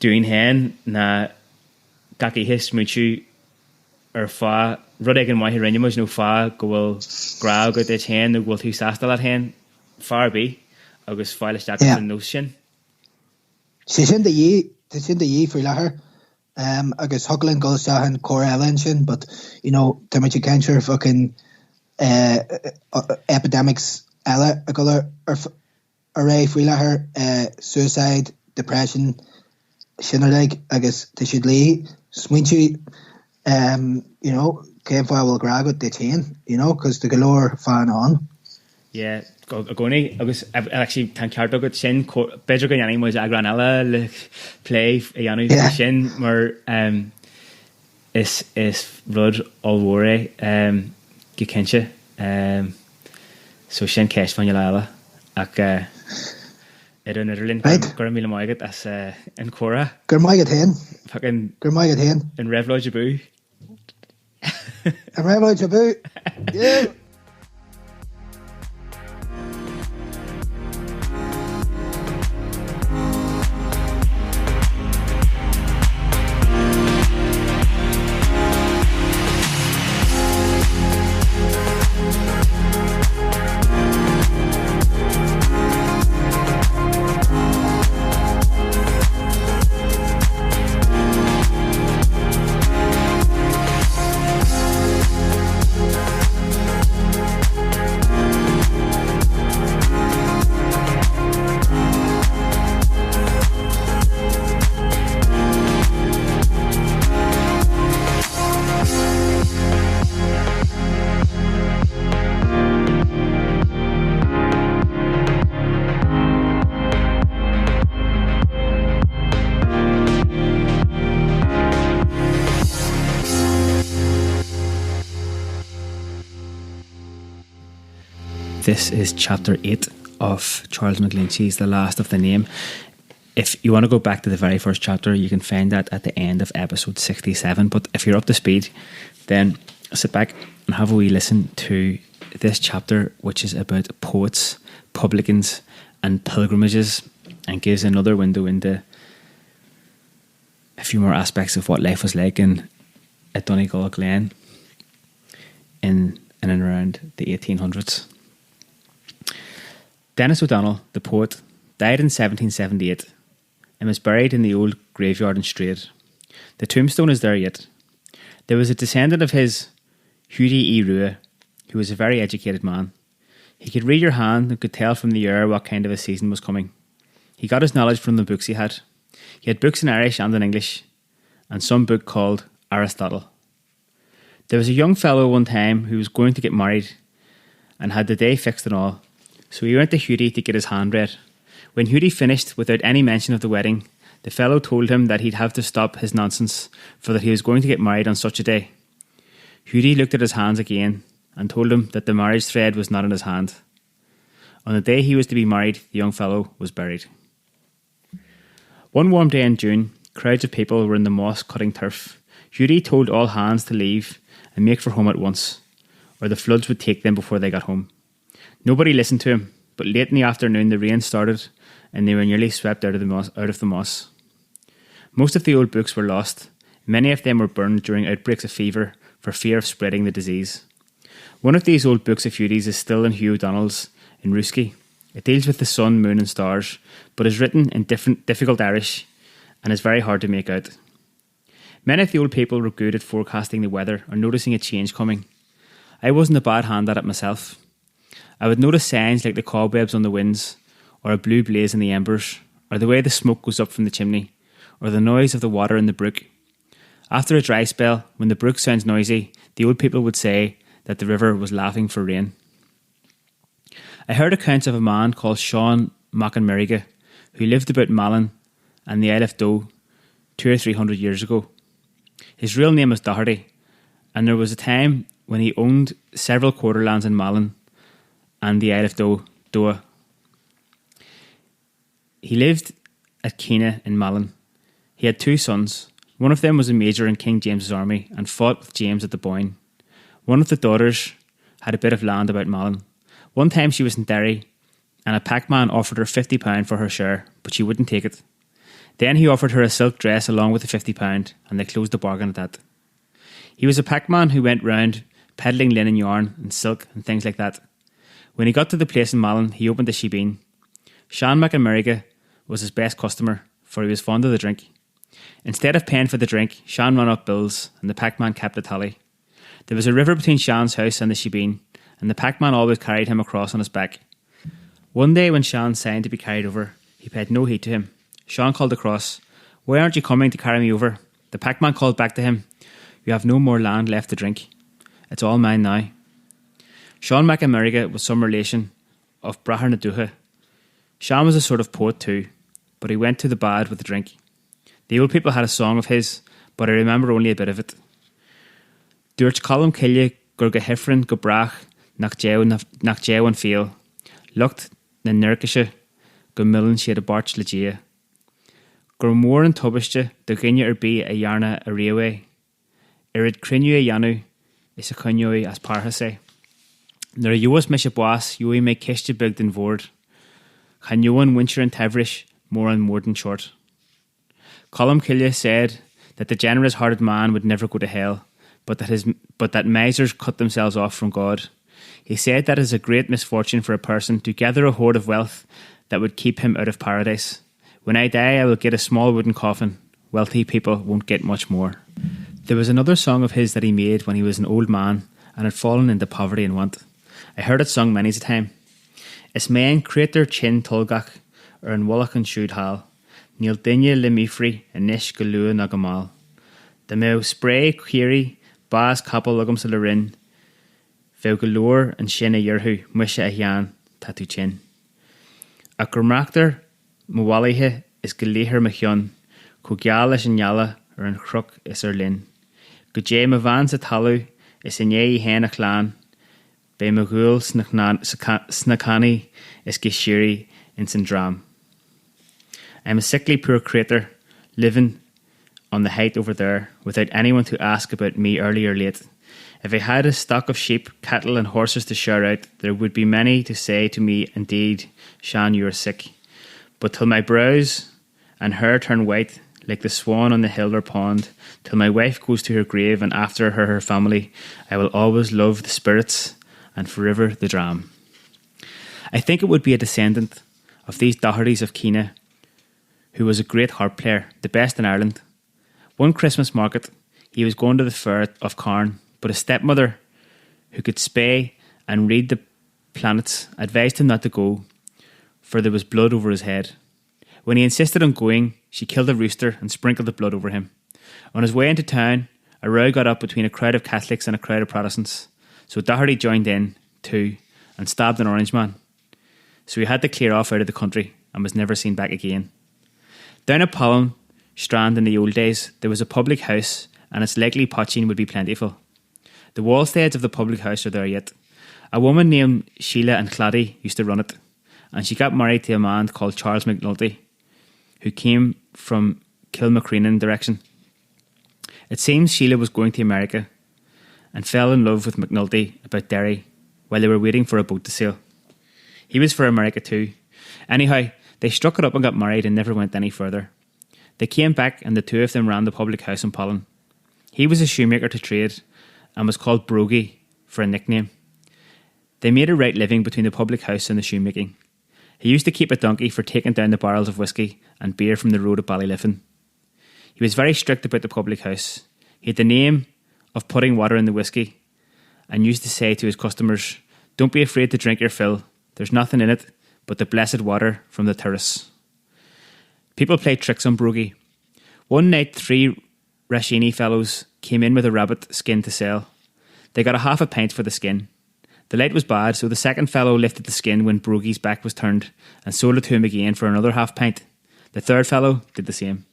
dúin hen na gacaithe smuitiú ar fá rud ag an maithe rinnemuid nó fá go bhfuil grá go d hen nó bhfuil tú sastal hen farbí agus fáilisteach an nó sin. Sé sin de dhé faoi láthair agus thugann goilteach an cóir eile sin, but tá muid cantir fucking epidemics eile a go ar ré faoi láthair suicide, depression sin agus tá siad lí smuintiú céim fá bhfuil gra go détéin, cos de golóir fáin an. Yeah, a gcónaí agus actually tan ceart agad sin beidir go dhéanaí muid agran eile le play a dhéanú sin mar is rud allmhór go cinse so sin ceist fan leile ach ar an Idirlín gur míle maigad as an Comhrá. Gur maigad hen. Gur maigad hen. An Réabhlóid a bú. An Réabhlóid a bú. Yeah. This is chapter 8 of Charles McGlinchey's The Last of the Name. If you want to go back to the very first chapter, you can find that at the end of episode 67. But if you're up to speed, then sit back and have a wee listen to this chapter, which is about poets, publicans and pilgrimages, and gives another window into a few more aspects of what life was like in Donegal Glen in and around the 1800s. Dennis O'Donnell, the poet, died in 1778 and was buried in the old graveyard in Straight. The tombstone is there yet. There was a descendant of his, Hughie E. Rua, who was a very educated man. He could read your hand and could tell from the air what kind of a season was coming. He got his knowledge from the books he had. He had books in Irish and in English, and some book called Aristotle. There was a young fellow one time who was going to get married and had the day fixed and all. So he went to Hughie to get his hand read. When Hughie finished without any mention of the wedding, the fellow told him that he'd have to stop his nonsense, for that he was going to get married on such a day. Hughie looked at his hands again and told him that the marriage thread was not in his hand. On the day he was to be married, the young fellow was buried. One warm day in June, crowds of people were in the moss cutting turf. Hughie told all hands to leave and make for home at once, or the floods would take them before they got home. Nobody listened to him, but late in the afternoon the rain started and they were nearly swept out of the moss. Most of the old books were lost. Many of them were burned during outbreaks of fever for fear of spreading the disease. One of these old books of Hughie's is still in Hugh O'Donnell's in Ruski. It deals with the sun, moon and stars, but is written in difficult Irish and is very hard to make out. Many of the old people were good at forecasting the weather or noticing a change coming. I wasn't a bad hand at it myself. I would notice signs like the cobwebs on the winds, or a blue blaze in the embers, or the way the smoke goes up from the chimney, or the noise of the water in the brook. After a dry spell, when the brook sounds noisy, the old people would say that the river was laughing for rain. I heard accounts of a man called Mac and Merriga, who lived about Malin and the Isle of Doe 200 or 300 years ago. His real name was Doherty, and there was a time when he owned several quarterlands in Malin and the Isle of Doe. He lived at Keena in Malin. He had 2 sons. One of them was a major in King James's army and fought with James at the Boyne. One of the daughters had a bit of land about Malin. One time she was in Derry, and a packman offered her £50 for her share, but she wouldn't take it. Then he offered her a silk dress along with the £50, and they closed the bargain at that. He was a packman who went round peddling linen yarn and silk and things like that. When he got to the place in Malin, he opened a shebeen. Sean Mac and Merriga was his best customer, for he was fond of the drink. Instead of paying for the drink, Sean ran up bills, and the packman kept the tally. There was a river between Sean's house and the shebeen, and the packman always carried him across on his back. One day when Sean signed to be carried over, he paid no heed to him. Sean called across, "Why aren't you coming to carry me over?" The packman called back to him, "You have no more land left to drink. It's all mine now." Sean Mac and Merriga was some relation of Brahar na Dúcha. Sean was a sort of poet too, but he went to the bad with the drink. The old people had a song of his, but I remember only a bit of it. Dúirt colm cille gur go hifrin go brach nach jew an fiel. Lucht na nirkische go millen siad a bart le dia. Gur mór an tubiste do ginne bí a yarna a riaway. Irid crinnu a yanu is a cunui as parha say. Nor a yuas mis a boas yui me kiste big den vord. Chan yuan winter and tevrish more and more than short. Colm Killia said that the generous-hearted man would never go to hell, but that misers cut themselves off from God. He said that it is a great misfortune for a person to gather a hoard of wealth that would keep him out of paradise. When I die, I will get a small wooden coffin. Wealthy people won't get much more. There was another song of his that he made when he was an old man and had fallen into poverty and want. I heard it sung many's a time. Is men creator chin tulgach or an wallach and shoed hal. Níl duine le mifri a nish go lua na go mal. The meu spray query bas couple lugum sa lerin. Veu go lure and shin a yurhu musha a hian tatu chin. A gurmachtar mwalihe is go leher machion. Co gialish and yala or an crook is er lin. Go jay ma van sa talu is in ye hen a clan. Be magul snakani is gishiri in Sindram. I am a sickly poor creature, living on the height over there, without anyone to ask about me early or late. If I had a stock of sheep, cattle and horses to share out, there would be many to say to me, "Indeed, Sean, you are sick." But till my brows and hair turn white, like the swan on the hill or pond, till my wife goes to her grave and after her family, I will always love the spirits and forever the dram. I think it would be a descendant of these Dohertys of Keena, who was a great harp player, the best in Ireland. One Christmas market, he was going to the fair of Carn, but his stepmother, who could spay and read the planets, advised him not to go, for there was blood over his head. When he insisted on going, she killed a rooster and sprinkled the blood over him. On his way into town, a row got up between a crowd of Catholics and a crowd of Protestants, so Doherty joined in, too, and stabbed an orange man. So he had to clear off out of the country and was never seen back again. Down at Pollen Strand in the old days, there was a public house, and its likely poaching would be plentiful. The wallsteads of the public house are there yet. A woman named Sheila and Claddy used to run it, and she got married to a man called Charles McNulty, who came from Kilmacrenan direction. It seems Sheila was going to America and fell in love with McNulty about Derry while they were waiting for a boat to sail. He was for America too. Anyhow, they struck it up and got married and never went any further. They came back and the two of them ran the public house in Pollen. He was a shoemaker to trade and was called Brogy for a nickname. They made a right living between the public house and the shoemaking. He used to keep a donkey for taking down the barrels of whisky and beer from the road at Ballyliffin. He was very strict about the public house. He had the name of putting water in the whisky and used to say to his customers, "Don't be afraid to drink your fill. There's nothing in it but the blessed water from the terrace." People played tricks on Brogy. One night 3 Rashini fellows came in with a rabbit skin to sell. They got a half a pint for the skin. The light was bad, so the second fellow lifted the skin when Brogy's back was turned and sold it to him again for another half pint. The third fellow did the same.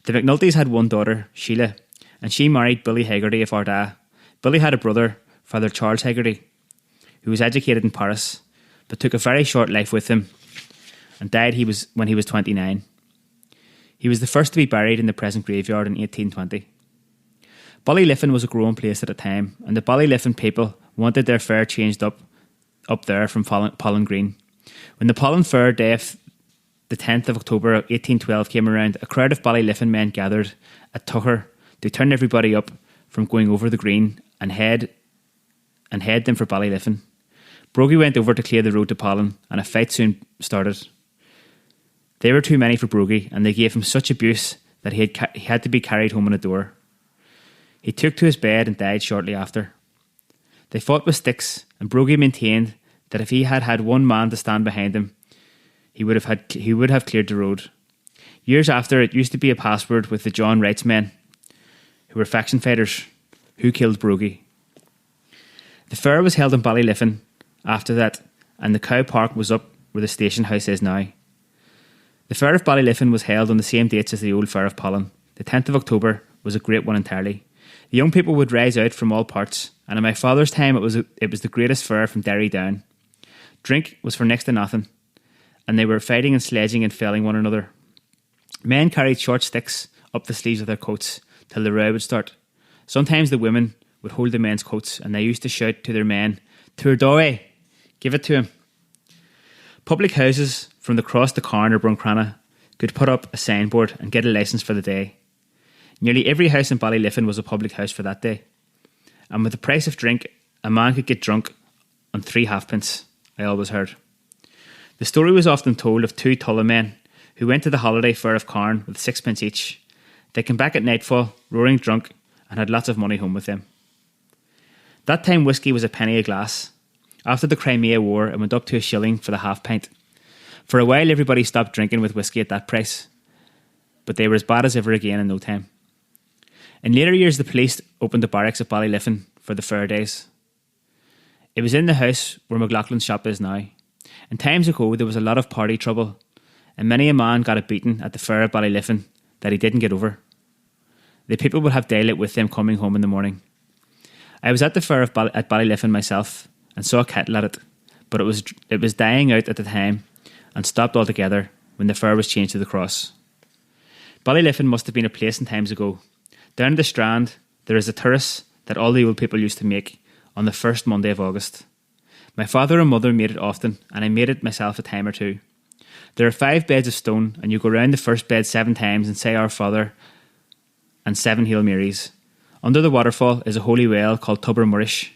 The McNultys had one daughter, Sheila, and she married Billy Haggerty of Aodh Ó. Billy had a brother, Father Charles Haggerty, who was educated in Paris, but took a very short life with him and died when he was 29. He was the first to be buried in the present graveyard in 1820. Ballyliffin was a growing place at the time, and the Ballyliffin people wanted their fair changed up there from Pollen Green. When the Pollen Fair day of the 10th of October 1812 came around, a crowd of Ballyliffin men gathered at Tucker to turn everybody up from going over the green and head them for Ballyliffin. Brogy went over to clear the road to Pollen, and a fight soon started. They were too many for Brogy, and they gave him such abuse that he had to be carried home on a door. He took to his bed and died shortly after. They fought with sticks, and Brogy maintained that if he had had one man to stand behind him, he would have cleared the road. Years after, it used to be a password with the John Wright's men, who were faction fighters, who killed Brogy. The fair was held in Ballyliffin after that, and the cow park was up where the station house is now. The fair of Ballyliffin was held on the same dates as the old fair of Pollen. The 10th of October was a great one entirely. The young people would rise out from all parts, and in my father's time it was the greatest fair from Derry down. Drink was for next to nothing, and they were fighting and sledging and felling one another. Men carried short sticks up the sleeves of their coats till the row would start. Sometimes the women would hold the men's coats, and they used to shout to their men, "Tuair Dóigh, give it to him." Public houses from the Cross to Carn or Bruncrana could put up a signboard and get a licence for the day. Nearly every house in Ballyliffin was a public house for that day. And with the price of drink, a man could get drunk on 3 halfpence, I always heard. The story was often told of 2 Tulla men who went to the holiday fair of Carn with 6pence each. They came back at nightfall, roaring drunk, and had lots of money home with them. That time whisky was a penny a glass. After the Crimea War, it went up to a shilling for the half pint. For a while, everybody stopped drinking with whisky at that price, but they were as bad as ever again in no time. In later years, the police opened the barracks at Ballyliffin for the fair days. It was in the house where McLaughlin's shop is now. In times ago, there was a lot of party trouble, and many a man got a beating at the fair at Ballyliffin that he didn't get over. The people would have daylight with them coming home in the morning. I was at the fair at Ballyliffin myself and saw a kettle at it, but it was dying out at the time and stopped altogether when the fair was changed to the Cross. Ballyliffin must have been a place in times ago. Down the Strand, there is a terrace that all the old people used to make on the first Monday of August. My father and mother made it often, and I made it myself a time or two. There are 5 beds of stone, and you go round the first bed 7 times and say Our Father and 7 Hail Marys. Under the waterfall is a holy well called Tubber Murish,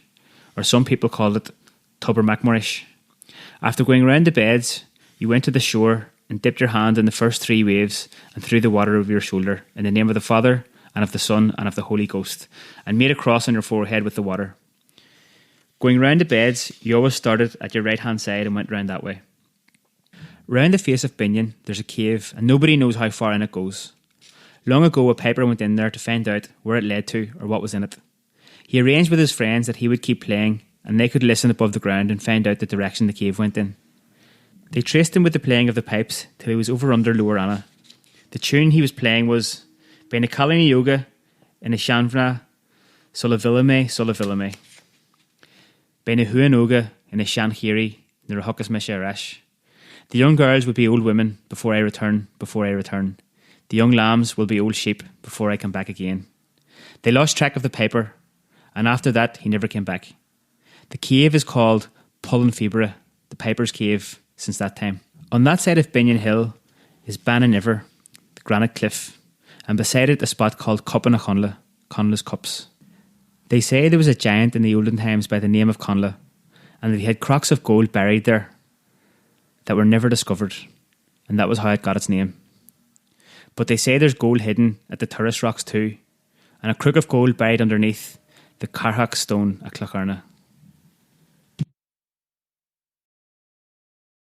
or some people call it Tubber MacMurish. After going round the beds, you went to the shore and dipped your hand in the first 3 waves and threw the water over your shoulder in the name of the Father and of the Son and of the Holy Ghost, and made a cross on your forehead with the water. Going round the beds, you always started at your right hand side and went round that way. Round the face of Binion there's a cave, and nobody knows how far in it goes. Long ago a piper went in there to find out where it led to or what was in it. He arranged with his friends that he would keep playing, and they could listen above the ground and find out the direction the cave went in. They traced him with the playing of the pipes till he was over under Lower Anna. The tune he was playing was Beina Calini Yoga in a shean-chara, Sulavilame. Beina Huanoga in a shean-chara, Nirahuckas Mesharash. The young girls would be old women before I return. The young lambs will be old sheep before I come back again. They lost track of the piper, and after that he never came back. The cave is called Pollenfibra, the piper's cave, since that time. On that side of Binion Hill is Bananiver, the granite cliff, and beside it a spot called Cuppin Conla, Conla's Cups. They say there was a giant in the olden times by the name of Conla, and that he had crocks of gold buried there that were never discovered, and that was how it got its name. But they say there's gold hidden at the Turris Rocks too, and a crook of gold buried underneath the Carhack stone at Clocarna.